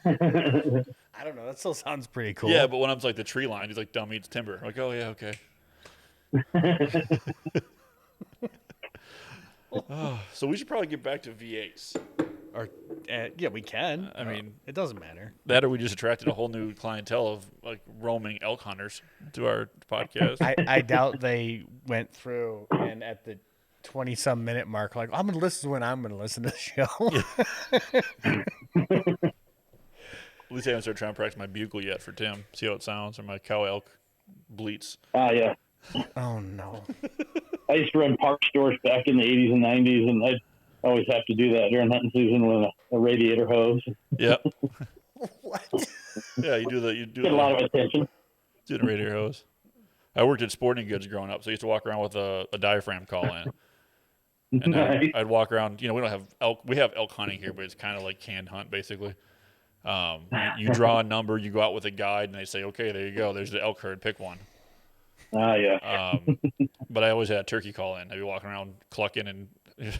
[SPEAKER 1] I don't know. That still sounds pretty cool.
[SPEAKER 3] Yeah, but when I was like the tree line, he's like, dumb eats timber. I'm like, oh, yeah, okay. So we should probably get back to V8s.
[SPEAKER 1] Or yeah, we can.
[SPEAKER 3] I mean,
[SPEAKER 1] it doesn't matter.
[SPEAKER 3] That or we just attracted a whole new clientele of like roaming elk hunters to our podcast.
[SPEAKER 1] I doubt they went through and at the 20-some minute mark, like, I'm going to listen when I'm going to listen to the show.
[SPEAKER 3] At least I haven't started trying to practice my bugle yet for Tim. See how it sounds, or my cow elk bleats.
[SPEAKER 4] Yeah.
[SPEAKER 1] Oh, no.
[SPEAKER 4] I used to run park stores back in the 80s and 90s, and I'd always have to do that during hunting season with a radiator hose.
[SPEAKER 3] Yeah.
[SPEAKER 1] What?
[SPEAKER 3] Yeah, you do
[SPEAKER 4] Get a lot of attention.
[SPEAKER 3] Do the radiator hose. I worked at Sporting Goods growing up, so I used to walk around with a diaphragm call in. And
[SPEAKER 4] Nice.
[SPEAKER 3] I'd walk around. We don't have elk. We have elk hunting here, but it's kind of like canned hunt, basically. You draw a number, you go out with a guide, and they say, okay, there you go. There's the elk herd. Pick one.
[SPEAKER 4] Yeah.
[SPEAKER 3] But I always had a turkey call in. I'd be walking around clucking, and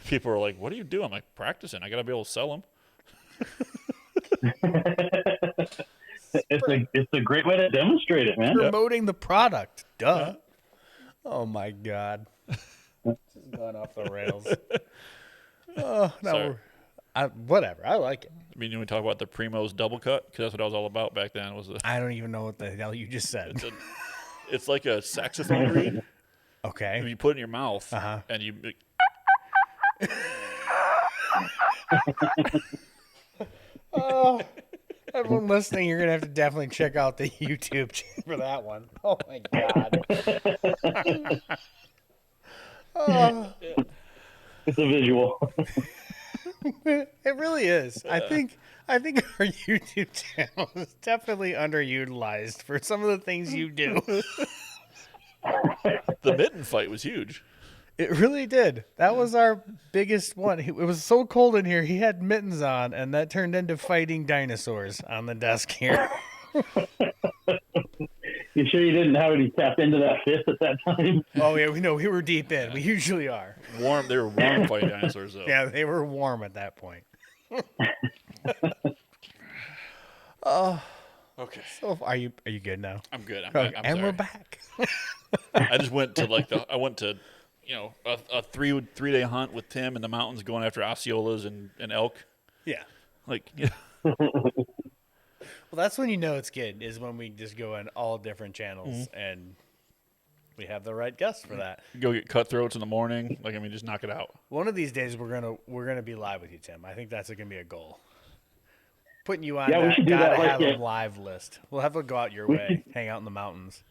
[SPEAKER 3] people were like, what are you doing? I'm like, practicing. I got to be able to sell them.
[SPEAKER 4] It's a great way to demonstrate it, man.
[SPEAKER 1] Promoting the product. Duh. Oh, my God. This is going off the rails. Oh, no. Whatever. I like it.
[SPEAKER 3] I mean, we talk about the Primo's double cut, because that's what I was all about back then.
[SPEAKER 1] I don't even know what the hell you just said.
[SPEAKER 3] It's like a saxophone reed.
[SPEAKER 1] Okay.
[SPEAKER 3] And you put it in your mouth, and you...
[SPEAKER 1] Oh, everyone listening, you're going to have to definitely check out the YouTube channel for that one. Oh, my God. Oh.
[SPEAKER 4] It's a visual.
[SPEAKER 1] It really is. I think our YouTube channel is definitely underutilized for some of the things you do.
[SPEAKER 3] The mitten fight was huge.
[SPEAKER 1] It really did. That was our biggest one. It was so cold in here, he had mittens on, and that turned into fighting dinosaurs on the desk here.
[SPEAKER 4] You sure you didn't have any tap into that fifth at that time?
[SPEAKER 1] Oh, yeah, we were deep in. We usually are.
[SPEAKER 3] Warm. They were warm fighting dinosaurs, though.
[SPEAKER 1] Yeah, they were warm at that point. Oh.
[SPEAKER 3] Okay.
[SPEAKER 1] So are you good now?
[SPEAKER 3] I'm good. I'm
[SPEAKER 1] And
[SPEAKER 3] sorry.
[SPEAKER 1] we're back.
[SPEAKER 3] I just went to I went to a 3-day hunt with Tim in the mountains going after Osceolas and elk.
[SPEAKER 1] Yeah.
[SPEAKER 3] Well,
[SPEAKER 1] that's when you know it's good, is when we just go on all different channels and we have the right guests for that.
[SPEAKER 3] Go get cutthroats in the morning. Just knock it out.
[SPEAKER 1] One of these days we're gonna be live with you, Tim. I think that's gonna be a goal. Putting you on
[SPEAKER 4] we should do
[SPEAKER 1] gotta
[SPEAKER 4] that,
[SPEAKER 1] have a live list. We'll have to go out your way, hang out in the mountains.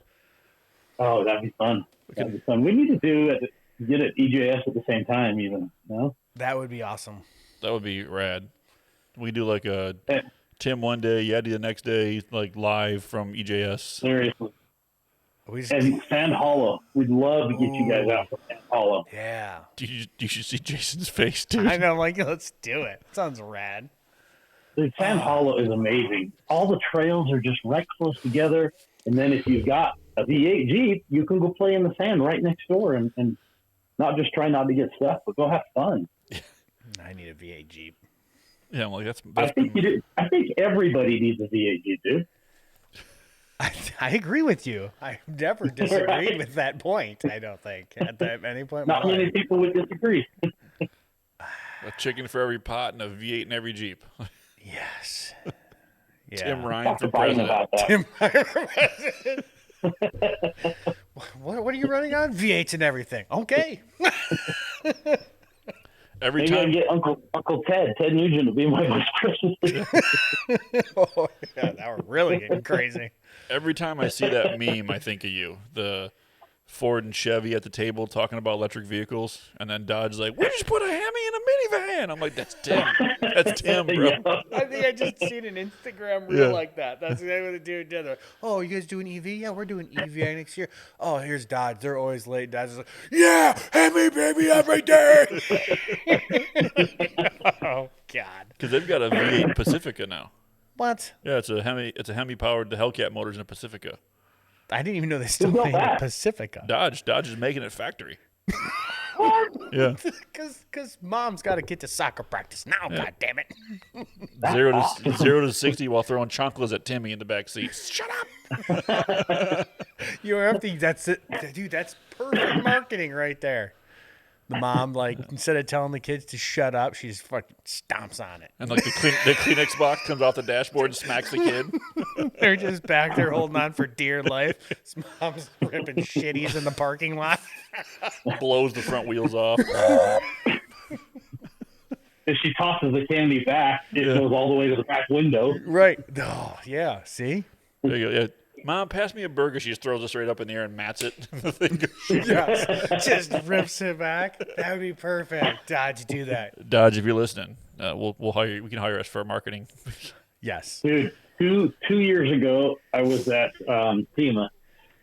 [SPEAKER 4] Oh, that'd be fun. We need to get at EJS at the same time, even. No?
[SPEAKER 1] That would be awesome.
[SPEAKER 3] That would be rad. We do like a Tim one day, Yeti the next day, like live from EJS.
[SPEAKER 4] Seriously.
[SPEAKER 1] And
[SPEAKER 4] Sand Hollow. We'd love to get you guys out for Sand Hollow.
[SPEAKER 1] Yeah.
[SPEAKER 3] You should see Jason's face, dude.
[SPEAKER 1] I know, let's do it. Sounds rad.
[SPEAKER 4] Dude, Sand Hollow is amazing. All the trails are just right close together. And then if you've got a V8 Jeep, you can go play in the sand right next door and not just try not to get stuck, but go have fun.
[SPEAKER 1] I need a V8 Jeep.
[SPEAKER 3] Yeah, I'm like, that's
[SPEAKER 4] I think you do. I think everybody needs a V8 Jeep, dude.
[SPEAKER 1] I agree with you. I never disagreed with that point. I don't think at any point.
[SPEAKER 4] Not many people would disagree.
[SPEAKER 3] A chicken for every pot and a V8 in every Jeep.
[SPEAKER 1] Yes. Yeah.
[SPEAKER 3] Tim Ryan for president.
[SPEAKER 1] Tim Ryan for president. What are you running on? V8s and everything. Okay.
[SPEAKER 3] Every
[SPEAKER 4] Maybe I
[SPEAKER 3] time
[SPEAKER 4] get Uncle Ted Nugent to be my vice president.
[SPEAKER 1] Oh, yeah, now we're really getting crazy.
[SPEAKER 3] Every time I see that meme, I think of you. The Ford and Chevy at the table talking about electric vehicles, and then Dodge like, we just put a Hemi in a man. I'm like, that's Tim. That's Tim, bro.
[SPEAKER 4] Yeah.
[SPEAKER 1] I think I just seen an Instagram reel like that. That's exactly what the dude did. Like, oh, you guys doing EV? Yeah, we're doing EV next year. Oh, here's Dodge. They're always late. Dodge is like, yeah, hit me, baby, every day. Oh God.
[SPEAKER 3] Because they've got a V8 Pacifica now.
[SPEAKER 1] What?
[SPEAKER 3] Yeah, it's a Hemi powered the Hellcat motors in a Pacifica.
[SPEAKER 1] I didn't even know they still
[SPEAKER 4] Who built
[SPEAKER 1] made a
[SPEAKER 4] that?
[SPEAKER 1] Pacifica.
[SPEAKER 3] Dodge is making it factory. Yeah.
[SPEAKER 1] Because mom's got to get to soccer practice now.
[SPEAKER 3] Yeah.
[SPEAKER 1] God damn it.
[SPEAKER 3] Zero to 60 while throwing chocolates at Timmy in the back seat. Shut up.
[SPEAKER 1] You have to. That's it, dude. That's perfect marketing right there. The mom, like, instead of telling the kids to shut up, she just fucking stomps on it.
[SPEAKER 3] And like the Kleenex box comes off the dashboard and smacks the kid.
[SPEAKER 1] They're just back there holding on for dear life. His mom's ripping shitties in the parking lot.
[SPEAKER 3] Blows the front wheels off.
[SPEAKER 4] If she tosses the candy back, it goes all the way to the back window.
[SPEAKER 1] Right. Oh, yeah. See?
[SPEAKER 3] There you go. Yeah. Mom, pass me a burger. She just throws it straight up in the air and mats it. The thing goes-
[SPEAKER 1] Yes. Just rips it back. That would be perfect. Dodge, do that.
[SPEAKER 3] Dodge, if you're listening, we'll hire you. We can hire us for marketing.
[SPEAKER 1] Yes.
[SPEAKER 4] Dude, two years ago, I was at SEMA,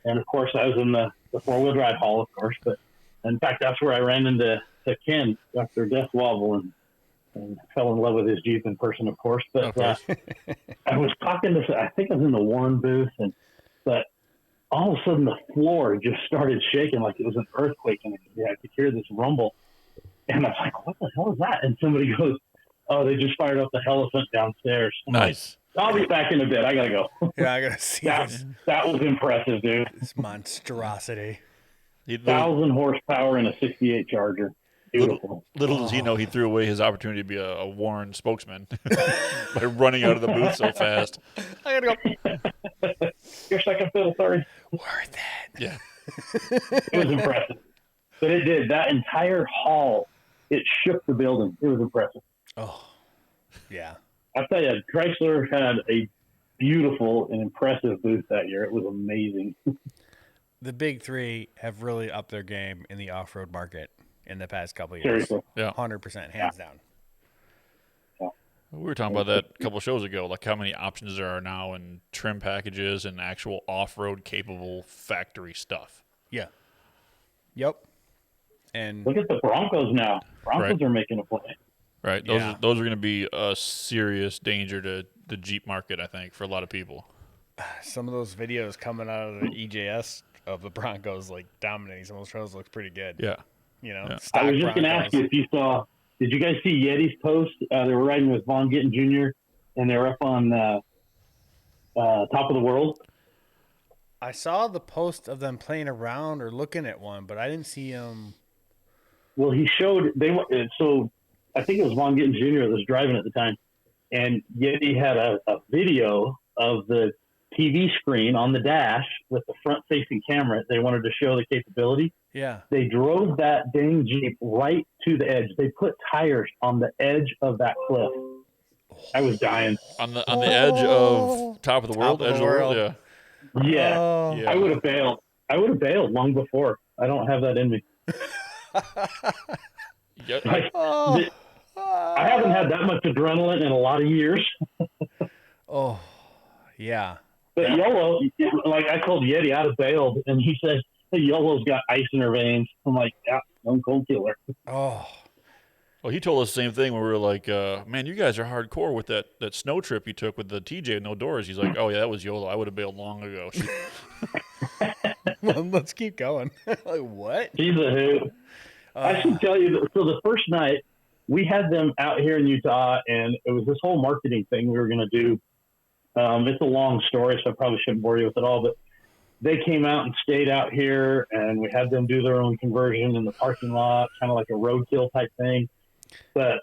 [SPEAKER 4] and of course, I was in the four-wheel drive hall, of course. But in fact, that's where I ran into Ken, Dr. Death Wobble, and fell in love with his Jeep in person, of course. But I was talking to, I think I was in the Warren booth, but all of a sudden the floor just started shaking like it was an earthquake, and I could hear this rumble. And I was like, what the hell is that? And somebody goes, oh, they just fired up the Elephant downstairs.
[SPEAKER 3] Nice.
[SPEAKER 4] I'll be back in a bit. I got to go.
[SPEAKER 1] Yeah, I got to see this
[SPEAKER 4] That was impressive, dude.
[SPEAKER 1] monstrosity.
[SPEAKER 4] 1,000 horsepower and a 68 Charger. Beautiful.
[SPEAKER 3] Little does he know he threw away his opportunity to be a Warren spokesman by running out of the booth so fast.
[SPEAKER 1] I got to go.
[SPEAKER 4] Your second fiddle, sorry.
[SPEAKER 1] Worth it.
[SPEAKER 3] Yeah.
[SPEAKER 4] It was impressive. But it did. That entire hall, it shook the building. It was impressive.
[SPEAKER 1] Oh, yeah.
[SPEAKER 4] I'll tell you, Chrysler had a beautiful and impressive booth that year. It was amazing.
[SPEAKER 1] The big three have really upped their game in the off-road market in the past couple of years.
[SPEAKER 4] Seriously.
[SPEAKER 3] Yeah.
[SPEAKER 1] 100%, hands down.
[SPEAKER 3] We were talking about that a couple shows ago, like how many options there are now in trim packages and actual off-road capable factory stuff.
[SPEAKER 1] Yeah. Yep. And
[SPEAKER 4] Look at the Broncos now. Broncos are making a play.
[SPEAKER 3] Right.
[SPEAKER 1] Yeah.
[SPEAKER 3] Those are going to be a serious danger to the Jeep market, I think, for a lot of people.
[SPEAKER 1] some of those videos coming out of the EJS of the Broncos, like, dominating some of those trails, looks pretty good.
[SPEAKER 3] Yeah.
[SPEAKER 1] You know,
[SPEAKER 3] Yeah.
[SPEAKER 1] stock
[SPEAKER 4] I was just going to ask you if you saw, did you guys see Yeti's post? They were riding with Von Gittin Jr., and they were up on Top of the World.
[SPEAKER 1] I saw the post of them playing around or looking at one, but I didn't see them.
[SPEAKER 4] Well, he showed, so I think it was Von Gittin Jr. that was driving at the time, and Yeti had a video of the TV screen on the dash with the front-facing camera. They wanted to show the capability.
[SPEAKER 1] Yeah.
[SPEAKER 4] They drove that dang Jeep right to the edge. They put tires on the edge of that cliff. I was dying.
[SPEAKER 3] On the edge of Top of the World,
[SPEAKER 1] Top of
[SPEAKER 3] edge
[SPEAKER 1] the
[SPEAKER 3] of the world,
[SPEAKER 1] world.
[SPEAKER 4] Yeah.
[SPEAKER 1] Oh.
[SPEAKER 3] yeah.
[SPEAKER 4] I would have bailed. I would have bailed long before. I don't have that in me.
[SPEAKER 3] Yeah.
[SPEAKER 1] Oh.
[SPEAKER 4] I haven't had that much adrenaline in a lot of years.
[SPEAKER 1] Oh, yeah.
[SPEAKER 4] But YOLO, like I told Yeti, I'd have bailed, and he said, hey, YOLO's got ice in her veins. I'm like, yeah, Stone Cold Killer.
[SPEAKER 1] Oh,
[SPEAKER 3] Well, he told us the same thing when we were like, man, you guys are hardcore with that snow trip you took with the TJ with no doors. He's like, oh, yeah, that was YOLO. I would have bailed long ago.
[SPEAKER 1] well, let's keep going. Like, what?
[SPEAKER 4] He's a hoot. I should tell you, so the first night, we had them out here in Utah, and it was this whole marketing thing we were going to do. It's a long story, so I probably shouldn't bore you with it all, but they came out and stayed out here, and we had them do their own conversion in the parking lot, kind of like a roadkill type thing. But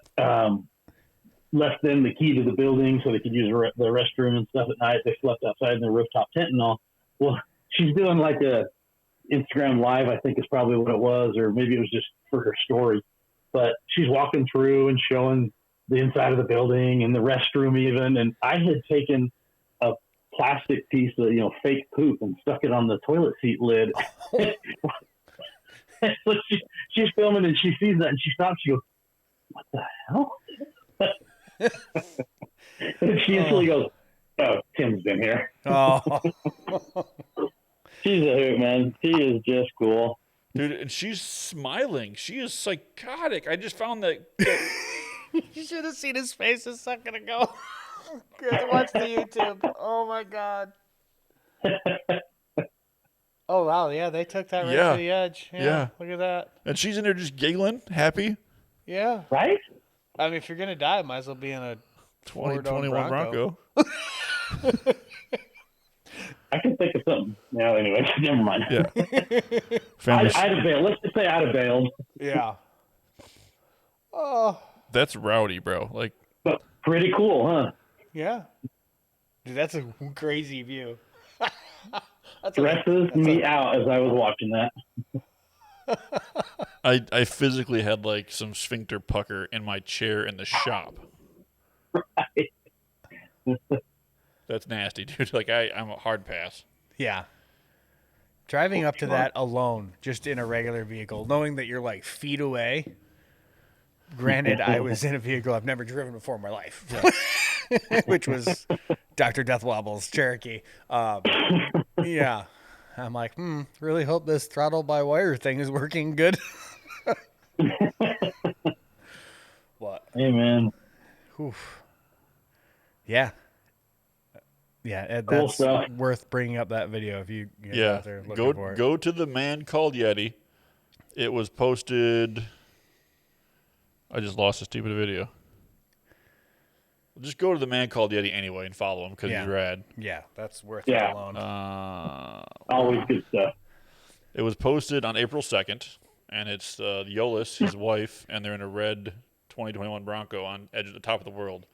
[SPEAKER 4] left them the key to the building so they could use the restroom and stuff at night. They slept outside in the rooftop tent and all. Well, she's doing like a Instagram Live, I think is probably what it was, or maybe it was just for her story. But she's walking through and showing the inside of the building and the restroom even. And I had taken a plastic piece of, fake poop and stuck it on the toilet seat lid. So she's filming and she sees that and she stops. She goes, what the hell? And she instantly goes, oh, Tim's been here.
[SPEAKER 1] Oh,
[SPEAKER 4] She's a hoot, man. She is just cool.
[SPEAKER 3] Dude, and she's smiling. She is psychotic. I just found that
[SPEAKER 1] you should have seen his face a second ago. Watch the YouTube. Oh my god. Oh wow, yeah, they took that right
[SPEAKER 3] Yeah.
[SPEAKER 1] to the edge.
[SPEAKER 3] Yeah.
[SPEAKER 1] Look at that.
[SPEAKER 3] and she's in there just giggling, happy.
[SPEAKER 1] Yeah.
[SPEAKER 4] Right?
[SPEAKER 1] I mean, if you're gonna die, might as well be in a
[SPEAKER 3] 2021 Bronco.
[SPEAKER 4] I can think of something. No, anyway, never mind.
[SPEAKER 3] Yeah. Family.
[SPEAKER 4] I'd have bailed. Let's just say I'd have bailed.
[SPEAKER 1] Yeah. Oh.
[SPEAKER 3] That's rowdy, bro. Like,
[SPEAKER 4] But pretty cool, huh?
[SPEAKER 1] Yeah. Dude, that's a crazy view. That's
[SPEAKER 4] Stresses me out as I was watching that.
[SPEAKER 3] I physically had like some sphincter pucker in my chair in the shop.
[SPEAKER 4] Right.
[SPEAKER 3] That's nasty, dude. Like, I'm a hard pass.
[SPEAKER 1] Yeah. Driving up to that alone, just in a regular vehicle, knowing that you're like feet away. Granted, I was in a vehicle I've never driven before in my life, which was Dr. Deathwobble's Cherokee. Yeah. I'm like, really hope this throttle by wire thing is working good. What?
[SPEAKER 4] Hey, man.
[SPEAKER 1] Oof. Yeah. Yeah,
[SPEAKER 4] Cool
[SPEAKER 1] that's
[SPEAKER 4] stuff.
[SPEAKER 1] worth bringing up that video if you get
[SPEAKER 3] Yeah.
[SPEAKER 1] out there looking for it.
[SPEAKER 3] Go to the Man Called Yeti. It was posted. I just lost a stupid video. Just go to the Man Called Yeti anyway and follow him because
[SPEAKER 1] Yeah.
[SPEAKER 3] he's rad.
[SPEAKER 1] Yeah, that's worth
[SPEAKER 4] Yeah.
[SPEAKER 1] it alone.
[SPEAKER 4] Always good stuff.
[SPEAKER 3] It was posted on April 2nd, and it's Yolis, his wife, and they're in a red 2021 Bronco on edge of the top of the world,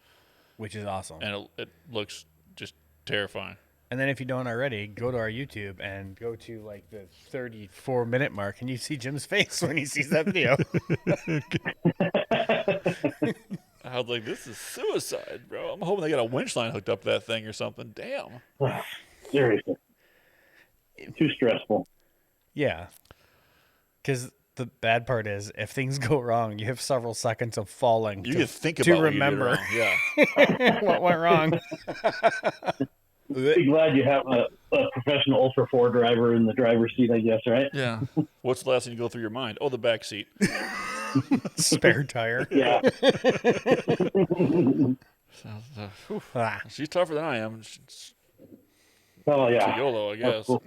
[SPEAKER 1] Which is awesome.
[SPEAKER 3] and it looks just terrifying.
[SPEAKER 1] And then if you don't already, go to our YouTube and go to like the 34-minute mark, and you see Jim's face when he sees that video.
[SPEAKER 3] I was like, this is suicide, bro. I'm hoping they got a winch line hooked up to that thing or something. Damn.
[SPEAKER 4] Seriously. Too stressful.
[SPEAKER 1] Yeah. Because the bad part is, if things go wrong, you have several seconds of falling
[SPEAKER 3] You
[SPEAKER 1] to,
[SPEAKER 3] can think
[SPEAKER 1] to
[SPEAKER 3] about what
[SPEAKER 1] remember
[SPEAKER 3] you did wrong. Yeah.
[SPEAKER 1] what went wrong.
[SPEAKER 4] Be glad you have a professional Ultra 4 driver in the driver's seat, I guess, right?
[SPEAKER 3] Yeah. What's the last thing you go through your mind? Oh, the back seat.
[SPEAKER 1] Spare tire.
[SPEAKER 4] Yeah.
[SPEAKER 1] Ah.
[SPEAKER 3] She's tougher than I am. She's
[SPEAKER 4] Oh,
[SPEAKER 3] a
[SPEAKER 4] yeah.
[SPEAKER 3] YOLO, I guess.
[SPEAKER 4] Cool.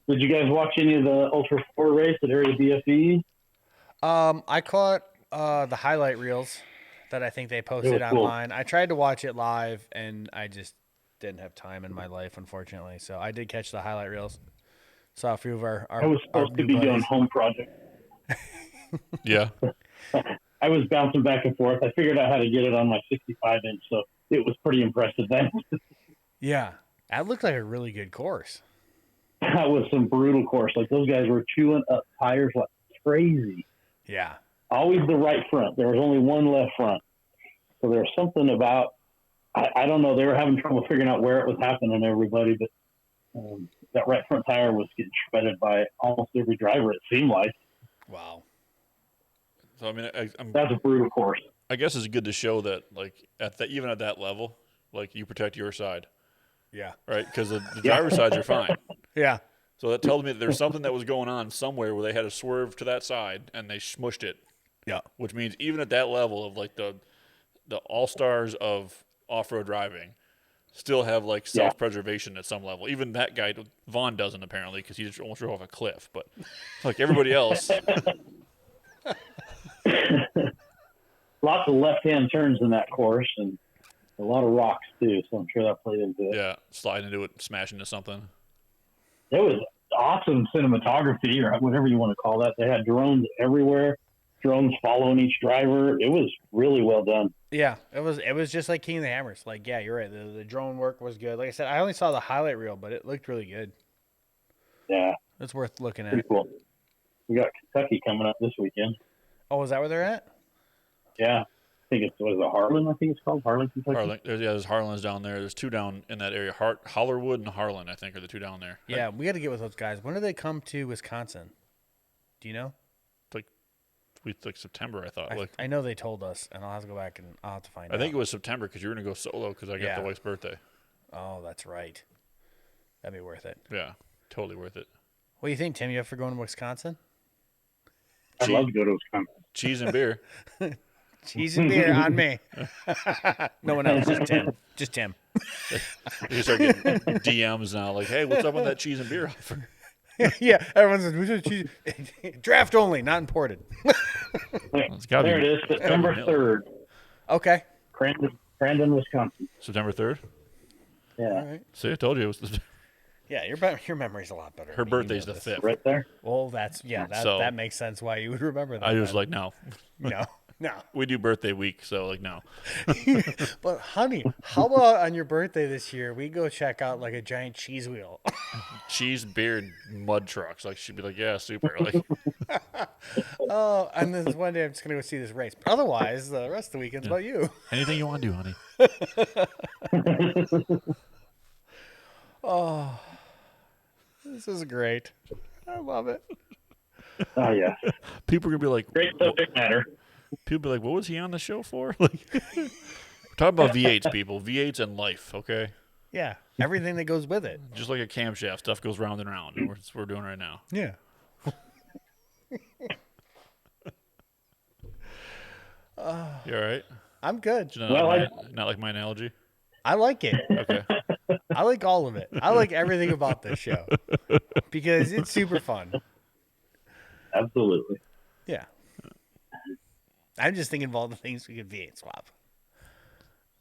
[SPEAKER 4] Did you guys watch any of the Ultra 4 race at Area BFE?
[SPEAKER 1] I caught the highlight reels that I think they posted
[SPEAKER 4] was cool.
[SPEAKER 1] online. I tried to watch it live, and I just didn't have time in my life, unfortunately. So I did catch the highlight reels. Saw a few of our
[SPEAKER 4] I was supposed to be doing home project.
[SPEAKER 3] Yeah.
[SPEAKER 4] I was bouncing back and forth. I figured out how to get it on my 65-inch, so it was pretty impressive then.
[SPEAKER 1] Yeah, that looked like a really good course.
[SPEAKER 4] That was some brutal course. Like, those guys were chewing up tires like crazy.
[SPEAKER 1] Yeah.
[SPEAKER 4] Always the right front. There was only one left front. So there was something about, I don't know, they were having trouble figuring out where it was happening, everybody, but that right front tire was getting shredded by almost every driver, it seemed like.
[SPEAKER 1] Wow.
[SPEAKER 3] So, I mean,
[SPEAKER 4] That's a brutal course.
[SPEAKER 3] I guess it's good to show that, like, even at that level, like, you protect your side,
[SPEAKER 1] Yeah.
[SPEAKER 3] right? Because the driver's sides are fine.
[SPEAKER 1] Yeah.
[SPEAKER 3] So that tells me that there's something that was going on somewhere where they had to swerve to that side and they smushed it.
[SPEAKER 1] Yeah.
[SPEAKER 3] Which means even at that level of like the all-stars of off-road driving still have like self-preservation at some level. Even that guy, Vaughn, doesn't apparently because he just almost drove off a cliff. But like everybody else.
[SPEAKER 4] Lots of left-hand turns in that course and a lot of rocks too, so I'm sure that played into it.
[SPEAKER 3] Yeah, sliding into it, smashing into something.
[SPEAKER 4] It was awesome cinematography or whatever you want to call that. They had drones everywhere, drones following each driver. It was really well done.
[SPEAKER 1] Yeah, it was just like King of the Hammers. Like, yeah, you're right. The drone work was good. Like I said, I only saw the highlight reel, but it looked really good.
[SPEAKER 4] Yeah,
[SPEAKER 1] It's worth looking at.
[SPEAKER 4] pretty cool. We got Kentucky coming up this weekend.
[SPEAKER 1] Oh, is that where they're at?
[SPEAKER 4] Yeah, I think what is it, Harlan? I think it's called Harlan, Kentucky.
[SPEAKER 3] Harlan, there's Harlan's down there. There's two down in that area. Hollerwood and Harlan, I think, are the two down there.
[SPEAKER 1] Yeah, we got to get with those guys. When do they come to Wisconsin? Do you know?
[SPEAKER 3] Like like September. I thought. Like
[SPEAKER 1] I know they told us, and I'll have to go back and I'll have to find out.
[SPEAKER 3] I think it was September because you were gonna go solo because I got the wife's birthday.
[SPEAKER 1] Oh, that's right. That'd be worth it.
[SPEAKER 3] Yeah, totally worth it.
[SPEAKER 1] What do you think, Tim? You up for going to Wisconsin?
[SPEAKER 4] I'd love to go to Wisconsin.
[SPEAKER 3] Cheese and beer.
[SPEAKER 1] Cheese and beer on me. No one else, just Tim. Just Tim.
[SPEAKER 3] You start getting DMs now, like, "Hey, what's up on that cheese and beer offer?"
[SPEAKER 1] Yeah, everyone says, "We should cheese." Draft only, not imported.
[SPEAKER 3] It's gotta
[SPEAKER 4] There
[SPEAKER 3] be-
[SPEAKER 4] it is, September 3rd,
[SPEAKER 1] Okay.
[SPEAKER 4] Crandon, Wisconsin.
[SPEAKER 3] September 3rd.
[SPEAKER 4] Yeah,
[SPEAKER 1] All right.
[SPEAKER 3] See, I told you it was
[SPEAKER 1] Yeah, your memory's a lot better.
[SPEAKER 3] her
[SPEAKER 1] than me. You
[SPEAKER 3] birthday's
[SPEAKER 1] know
[SPEAKER 3] the
[SPEAKER 1] this.
[SPEAKER 3] 5th.
[SPEAKER 4] right there.
[SPEAKER 1] Well, that
[SPEAKER 3] So-
[SPEAKER 1] that makes sense why you would remember that.
[SPEAKER 3] I was
[SPEAKER 1] then.
[SPEAKER 3] like, no,
[SPEAKER 1] no.
[SPEAKER 3] we do birthday week, so like, no.
[SPEAKER 1] But honey, how about on your birthday this year, we go check out like a giant cheese wheel?
[SPEAKER 3] Cheese, beer, and mud trucks. Like, she'd be like, yeah, super. Like,
[SPEAKER 1] Oh, and this one day I'm just gonna go see this race. Otherwise, the rest of the weekend's about you.
[SPEAKER 3] anything you want to do, honey.
[SPEAKER 1] This is great. I love it.
[SPEAKER 4] Oh yeah,
[SPEAKER 3] People are gonna be like,
[SPEAKER 4] great subject matter.
[SPEAKER 3] people be like, what was he on the show for? Like, we're talking about V8s, people. V8s and life, okay?
[SPEAKER 1] Yeah, everything that goes with it.
[SPEAKER 3] Just like a camshaft, stuff goes round and round. And that's what we're doing right now.
[SPEAKER 1] Yeah.
[SPEAKER 3] You all right?
[SPEAKER 1] I'm good.
[SPEAKER 3] Not,
[SPEAKER 4] Well,
[SPEAKER 3] not like my analogy.
[SPEAKER 1] I like it.
[SPEAKER 3] Okay.
[SPEAKER 1] I like all of it. I like everything about this show because it's super fun.
[SPEAKER 4] Absolutely.
[SPEAKER 1] Yeah. I'm just thinking of all the things we could V8 swap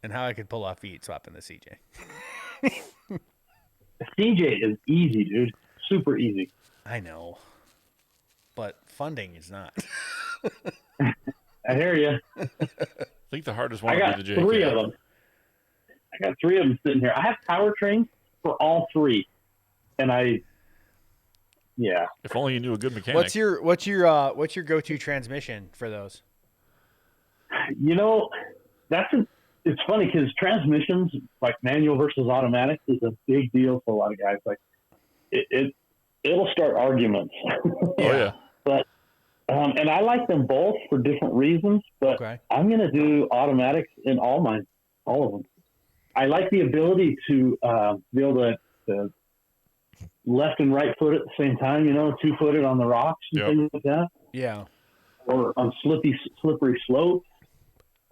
[SPEAKER 1] and how I could pull off V8 swap in the CJ.
[SPEAKER 4] CJ is easy, dude. Super easy.
[SPEAKER 1] I know, but funding is not.
[SPEAKER 4] I hear you.
[SPEAKER 3] I think the hardest one
[SPEAKER 4] I
[SPEAKER 3] would
[SPEAKER 4] got
[SPEAKER 3] be the JK.
[SPEAKER 4] 3 of them. I got 3 of them sitting here. I have powertrains for all 3, and yeah.
[SPEAKER 3] If only you knew a good mechanic.
[SPEAKER 1] What's your go-to transmission for those?
[SPEAKER 4] You know, it's funny because transmissions, like manual versus automatic, is a big deal for a lot of guys. Like it'll start arguments.
[SPEAKER 3] Oh, yeah.
[SPEAKER 4] But and I like them both for different reasons. But
[SPEAKER 1] Okay.
[SPEAKER 4] I'm going to do automatics in all of them. I like the ability to be able to left and right foot at the same time. 2-footed on the rocks and
[SPEAKER 3] Yep.
[SPEAKER 4] things like that,
[SPEAKER 1] Yeah.
[SPEAKER 4] or on slippery slopes.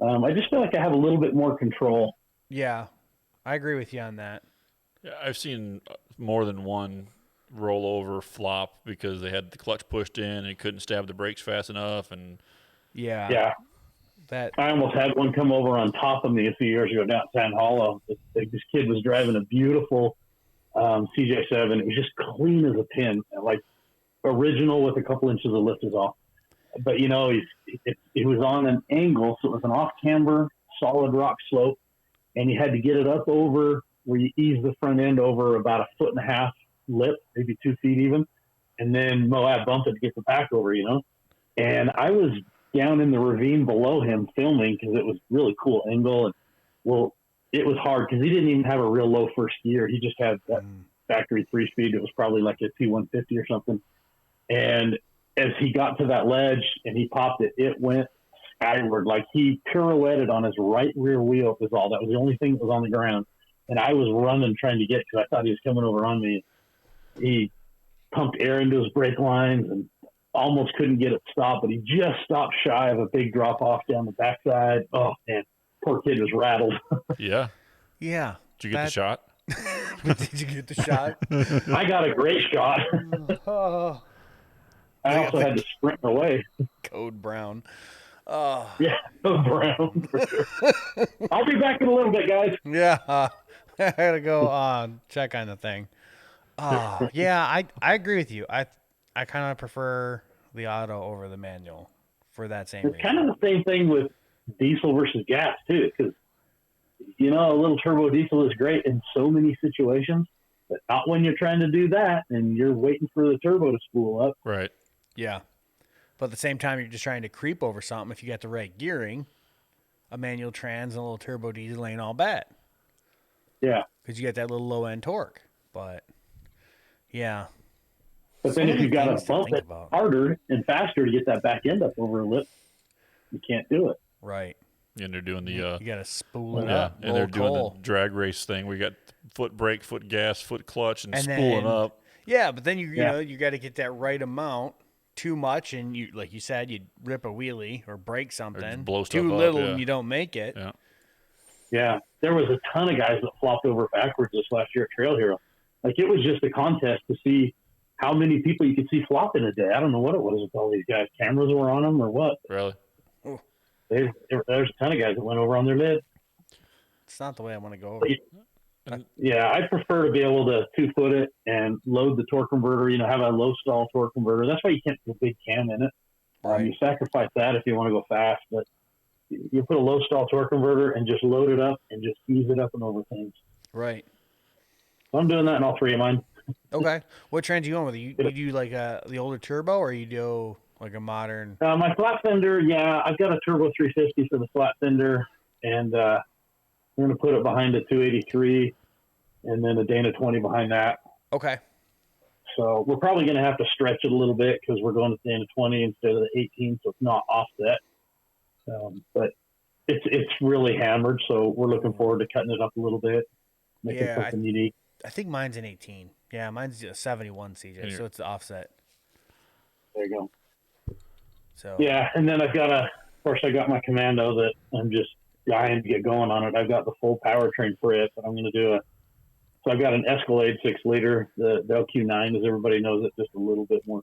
[SPEAKER 4] I just feel like I have a little bit more control.
[SPEAKER 1] Yeah. I agree with you on that.
[SPEAKER 3] Yeah, I've seen more than one rollover flop because they had the clutch pushed in and couldn't stab the brakes fast enough. And
[SPEAKER 1] Yeah.
[SPEAKER 4] Yeah.
[SPEAKER 1] That.
[SPEAKER 4] I almost had one come over on top of me a few years ago down at Sand Hollow. This kid was driving a beautiful CJ7. It was just clean as a pin, like original with a couple inches of lift is off. But he was on an angle, so it was an off-camber, solid rock slope, and you had to get it up over where you ease the front end over about 1.5 foot lip, maybe 2 feet even, and then Moab bump it to get the back over. And I was down in the ravine below him filming because it was really cool angle. And it was hard because he didn't even have a real low first gear. He just had that factory 3-speed. It was probably like a T150 or something. And as he got to that ledge and he popped it, it went skyward. Like he pirouetted on his right rear wheel was all. That was the only thing that was on the ground. And I was running trying to get because I thought he was coming over on me. He pumped air into his brake lines and almost couldn't get it stopped, but he just stopped shy of a big drop off down the backside. Oh man, poor kid was rattled.
[SPEAKER 3] yeah.
[SPEAKER 1] Yeah.
[SPEAKER 3] Did you get the shot?
[SPEAKER 1] Did you get the shot?
[SPEAKER 4] I got a great shot.
[SPEAKER 1] Oh,
[SPEAKER 4] I also had to sprint away.
[SPEAKER 1] Code Brown. Oh.
[SPEAKER 4] Yeah, Brown for sure. I'll be back in a little bit, guys.
[SPEAKER 1] Yeah. I gotta go check on the thing. Yeah, I agree with you. I kind of prefer the auto over the manual for that same
[SPEAKER 4] It's
[SPEAKER 1] reason.
[SPEAKER 4] kind of the same thing with diesel versus gas too, because a little turbo diesel is great in so many situations, but not when you're trying to do that and you're waiting for the turbo to spool up.
[SPEAKER 3] Right.
[SPEAKER 1] Yeah. But at the same time, you're just trying to creep over something. If you got the right gearing, a manual trans and a little turbo diesel ain't all bad
[SPEAKER 4] Yeah.
[SPEAKER 1] because you get that little low end torque. But yeah,
[SPEAKER 4] But then if you've got to bump it harder and faster to get that back end up over a lip, you can't do it.
[SPEAKER 1] Right.
[SPEAKER 3] And they're doing the
[SPEAKER 1] you got to spool it up.
[SPEAKER 3] And they're doing the drag race thing. We got foot brake, foot gas, foot clutch, and spooling up.
[SPEAKER 1] Yeah, but then you know you got to get that right amount. Too much, and you like you said, you rip a wheelie or break something.
[SPEAKER 3] Or blow stuff
[SPEAKER 1] Too
[SPEAKER 3] up,
[SPEAKER 1] little, and you don't make it.
[SPEAKER 3] Yeah.
[SPEAKER 4] Yeah, there was a ton of guys that flopped over backwards this last year at Trail Hero. Like, it was just a contest to see how many people you could see flop in a day. I don't know what it was with all these guys. Cameras were on them or what.
[SPEAKER 3] Really?
[SPEAKER 4] There's a ton of guys that went over on their lid.
[SPEAKER 1] It's not the way I want to go over.
[SPEAKER 4] Yeah, I prefer to be able to 2-foot it and load the torque converter, have a low stall torque converter. That's why you can't put a big cam in it.
[SPEAKER 1] Right.
[SPEAKER 4] You sacrifice that if you want to go fast, but you put a low stall torque converter and just load it up and just ease it up and over things.
[SPEAKER 1] Right.
[SPEAKER 4] So I'm doing that in all three of mine.
[SPEAKER 1] Okay. What trend you going with? You do like the older turbo, or you do like a modern?
[SPEAKER 4] My flat fender, I've got a turbo 350 for the flat fender, and I'm going to put it behind a 283 and then a Dana 20 behind that.
[SPEAKER 1] Okay.
[SPEAKER 4] So we're probably going to have to stretch it a little bit because we're going to Dana 20 instead of the 18, so it's not offset. But it's really hammered, so we're looking forward to cutting it up a little bit, making something unique.
[SPEAKER 1] I think mine's an 18. Yeah, mine's a 71 CJ, so it's the offset.
[SPEAKER 4] There you go.
[SPEAKER 1] So
[SPEAKER 4] and then I got my Commando that I'm just dying to get going on it. I've got the full powertrain for it, but I'm going to do so I've got an Escalade 6-liter, the LQ9, as everybody knows it, just a little bit more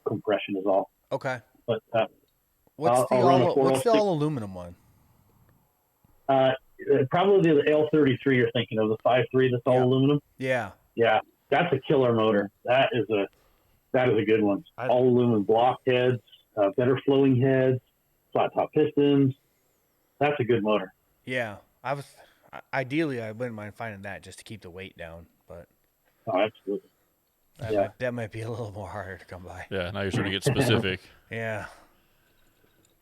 [SPEAKER 4] compression is all.
[SPEAKER 1] Okay.
[SPEAKER 4] But
[SPEAKER 1] what's the all aluminum one?
[SPEAKER 4] Probably the L33 you're thinking of, the 5.3 that's all aluminum.
[SPEAKER 1] Yeah.
[SPEAKER 4] Yeah, that's a killer motor. That is a good one. All aluminum block heads, better flowing heads, flat top pistons. That's a good motor.
[SPEAKER 1] Yeah, ideally I wouldn't mind finding that just to keep the weight down, but
[SPEAKER 4] absolutely.
[SPEAKER 1] That might be a little more harder to come by.
[SPEAKER 3] Yeah, now you're starting to get specific.
[SPEAKER 1] Yeah.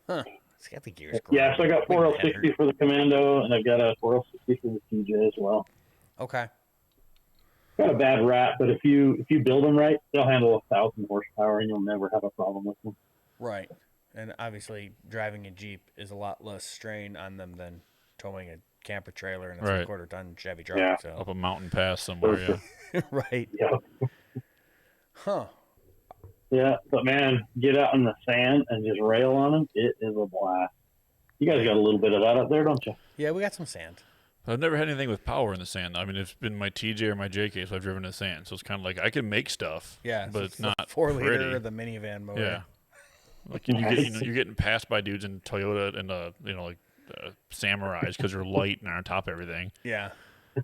[SPEAKER 1] Huh. It's got the gears.
[SPEAKER 4] Yeah, so I got 4L60 for the Commando, and I've got a 4L60 for the TJ as well.
[SPEAKER 1] Okay.
[SPEAKER 4] Got a bad rap, but if you build them right, they'll handle 1,000 horsepower, and you'll never have a problem with them.
[SPEAKER 1] Right. And obviously, driving a Jeep is a lot less strain on them than towing a camper trailer and a 3/4-ton Chevy truck.
[SPEAKER 4] Yeah.
[SPEAKER 1] So.
[SPEAKER 3] Up a mountain pass somewhere,
[SPEAKER 1] Right.
[SPEAKER 4] Yeah.
[SPEAKER 1] Huh.
[SPEAKER 4] Yeah, but man, get out in the sand and just rail on them. It is a blast. You guys got a little bit of that up there, don't you?
[SPEAKER 1] Yeah, we got some sand.
[SPEAKER 3] I've never had anything with power in the sand. I mean, it's been my TJ or my JK, so I've driven in the sand. So it's kind of like I can make stuff, but it's not
[SPEAKER 1] 4-liter
[SPEAKER 3] pretty.
[SPEAKER 1] or the minivan motor.
[SPEAKER 3] Yeah. Like you're getting passed by dudes in Toyota and Samurais because they're light and are on top of everything.
[SPEAKER 1] Yeah.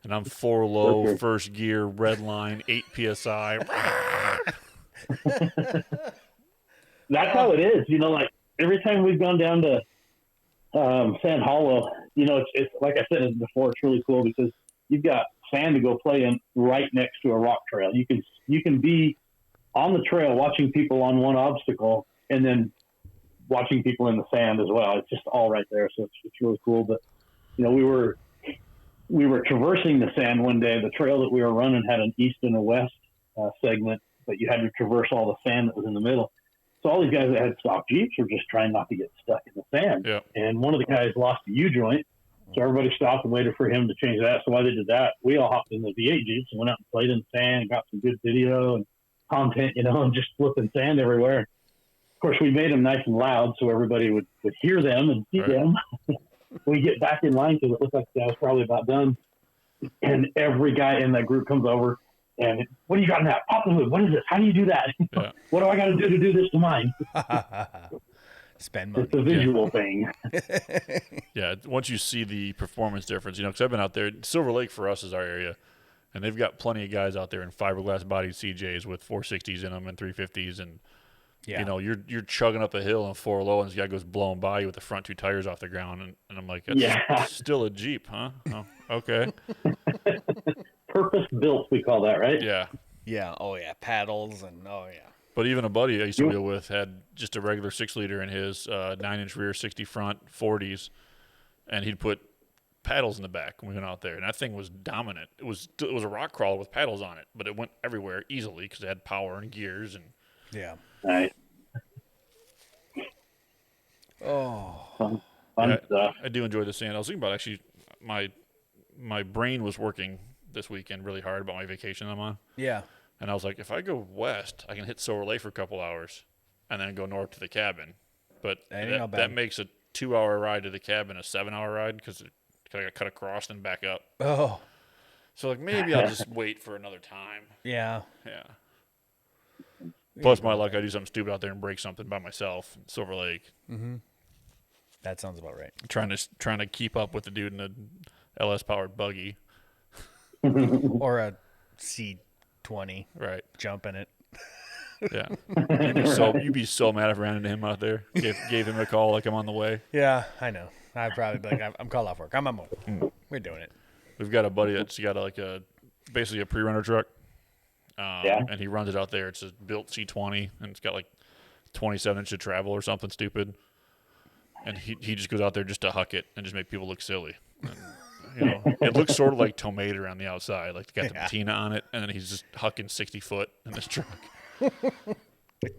[SPEAKER 3] And I'm 4 low, first gear, red line, 8 psi.
[SPEAKER 4] That's how it is. Like every time we've gone down to Sand Hollow, it's like I said before, it's really cool because you've got sand to go play in right next to a rock trail. You can be on the trail watching people on one obstacle and then watching people in the sand as well. It's just all right there. So it's really cool. But, we were traversing the sand one day. The trail that we were running had an east and a west segment, but you had to traverse all the sand that was in the middle. So all these guys that had stock Jeeps were just trying not to get stuck in the sand.
[SPEAKER 3] Yep.
[SPEAKER 4] And one of the guys lost a U-joint. So everybody stopped and waited for him to change that. So while they did that, we all hopped in the V8 Jeeps and went out and played in the sand and got some good video and content, and just flipping sand everywhere. Of course, we made them nice and loud so everybody would hear them and see them. We get back in line because it looked like the guy was probably about done. And every guy in that group comes over and, what do you got in that? Pop the hood. What is this? How do you do that?
[SPEAKER 3] Yeah.
[SPEAKER 4] What do I got to do this to mine?
[SPEAKER 1] Spend money.
[SPEAKER 4] It's a visual thing.
[SPEAKER 3] Yeah, once you see the performance difference, because I've been out there. Silver Lake for us is our area, and they've got plenty of guys out there in fiberglass bodied CJs with 460s in them and 350s, and you're chugging up a hill in 4 low, and this guy goes blowing by you with the front 2 tires off the ground, and I'm like, that's still a Jeep, huh? Oh, okay.
[SPEAKER 4] Purpose built, we call that, right?
[SPEAKER 3] Yeah.
[SPEAKER 1] Yeah. Oh yeah. Paddles and
[SPEAKER 3] But even a buddy I used to wheel with had just a regular 6-liter in his 9-inch rear, 60 front, 40s, and he'd put paddles in the back when we went out there, and that thing was dominant. It was a rock crawler with paddles on it, but it went everywhere easily because it had power and gears and.
[SPEAKER 1] Yeah.
[SPEAKER 4] Nice.
[SPEAKER 1] Oh.
[SPEAKER 4] Fun stuff.
[SPEAKER 3] I do enjoy the sand. I was thinking about actually my brain was working this weekend really hard about my vacation I'm on.
[SPEAKER 1] Yeah.
[SPEAKER 3] And I was like, if I go west, I can hit Silver Lake for a couple hours and then go north to the cabin. But that makes a 2-hour ride to the cabin a 7-hour ride because I got cut across and back up.
[SPEAKER 1] Oh.
[SPEAKER 3] So like maybe I'll just wait for another time.
[SPEAKER 1] Yeah.
[SPEAKER 3] Yeah. Plus my luck, I do something stupid out there and break something by myself in Silver Lake.
[SPEAKER 1] Mm-hmm. That sounds about right.
[SPEAKER 3] Trying to keep up with the dude in the LS powered buggy.
[SPEAKER 1] Or a C20.
[SPEAKER 3] Right.
[SPEAKER 1] Jump in it.
[SPEAKER 3] Yeah. You'd be so mad if I ran into him out there. Gave him a call like I'm on the way.
[SPEAKER 1] Yeah, I know. I'd probably be like, I'm called off work. I'm on my way. We're doing it.
[SPEAKER 3] We've got a buddy that's got basically a pre-runner truck. And he runs it out there. It's a built C20, and it's got like 27 inches of travel or something stupid. And he just goes out there just to huck it and just make people look silly. And, it looks sort of like tomato around the outside. Like they got the patina on it, and then he's just hucking 60 foot in this truck.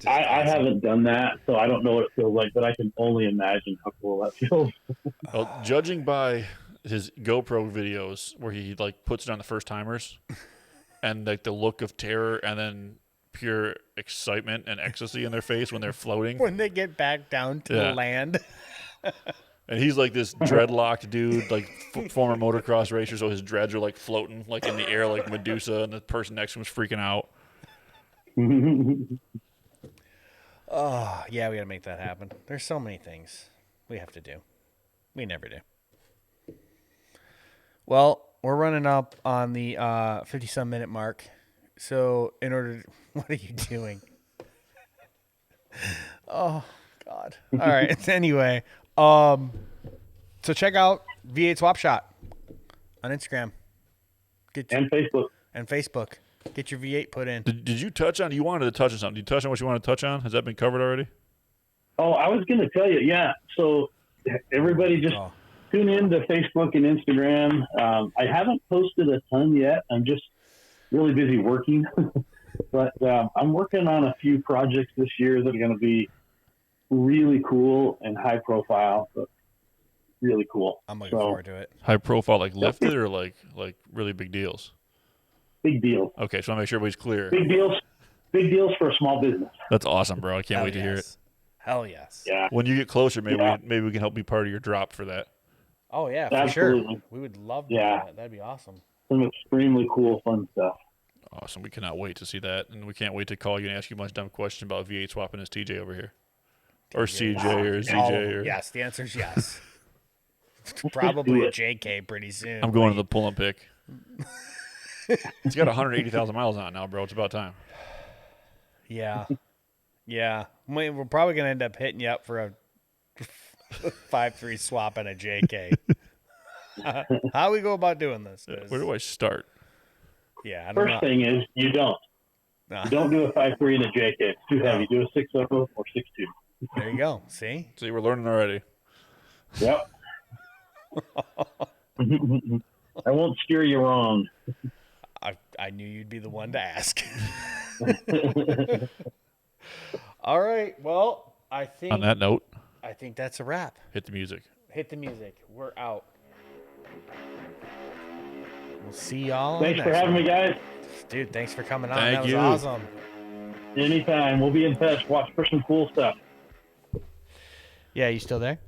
[SPEAKER 4] I haven't done that, so I don't know what it feels like, but I can only imagine how cool that feels.
[SPEAKER 3] Well, judging by his GoPro videos where he like puts it on the first timers and like the look of terror and then pure excitement and ecstasy in their face when they're floating.
[SPEAKER 1] When they get back down to the land.
[SPEAKER 3] And he's like this dreadlocked dude, like former motocross racer, so his dreads are like floating like in the air like Medusa, and the person next to him is freaking out.
[SPEAKER 1] Oh, yeah, we got to make that happen. There's so many things we have to do. We never do. Well, we're running up on the 50-some minute mark. So what are you doing? Oh, God. All right. Anyway, so check out V8 Swap Shot on Instagram.
[SPEAKER 4] And
[SPEAKER 1] Facebook. Get your V8 put in.
[SPEAKER 3] Did you touch on? You wanted to touch on something. Did you touch on what you wanted to touch on? Has that been covered already?
[SPEAKER 4] Oh, I was going to tell you, yeah. So everybody just tune in to Facebook and Instagram. I haven't posted a ton yet. I'm just really busy working. But I'm working on a few projects this year that are going to be really cool and high profile, but really cool.
[SPEAKER 1] I'm looking forward to it.
[SPEAKER 3] High profile, like lifted or like really big deals?
[SPEAKER 4] Big deal.
[SPEAKER 3] Okay, so I want to make sure everybody's clear.
[SPEAKER 4] Big deals for a small business.
[SPEAKER 3] That's awesome, bro. I can't wait to hear it.
[SPEAKER 1] Hell yes.
[SPEAKER 4] Yeah.
[SPEAKER 3] When you get closer, maybe we can help be part of your drop for that.
[SPEAKER 1] Oh yeah, for
[SPEAKER 4] Absolutely.
[SPEAKER 1] sure. We would love to do that. That'd be awesome.
[SPEAKER 4] Some extremely cool, fun stuff.
[SPEAKER 3] Awesome. We cannot wait to see that, and we can't wait to call you and ask you a bunch of dumb questions about V8 swapping his TJ over here, or CJ or ZJ. Or
[SPEAKER 1] yes, the answer is yes. Probably a JK pretty soon.
[SPEAKER 3] I'm going to the pull and pick. It's got 180,000 miles on it now, bro. It's about time.
[SPEAKER 1] Yeah. Yeah. We're probably going to end up hitting you up for a 5.3 swap and a JK. How we go about doing this?
[SPEAKER 3] Where do I start?
[SPEAKER 1] Yeah, I don't know.
[SPEAKER 4] First thing is you don't.
[SPEAKER 1] No.
[SPEAKER 4] Don't do a 5.3 and a JK. It's too heavy. Do a 6.0 or 6.2.
[SPEAKER 1] There you go. See,
[SPEAKER 3] we're learning already.
[SPEAKER 4] Yep. I won't steer you wrong.
[SPEAKER 1] I knew you'd be the one to ask. All right. Well, I think
[SPEAKER 3] on that note,
[SPEAKER 1] I think that's a wrap.
[SPEAKER 3] hit the music.
[SPEAKER 1] Hit the music. We're out. We'll see y'all.
[SPEAKER 4] Thanks for having me, guys.
[SPEAKER 1] Dude, thanks for coming on.
[SPEAKER 3] Thank
[SPEAKER 1] That was
[SPEAKER 3] you.
[SPEAKER 1] awesome.
[SPEAKER 4] Anytime. We'll be in touch. Watch for some cool stuff.
[SPEAKER 1] Yeah, you still there?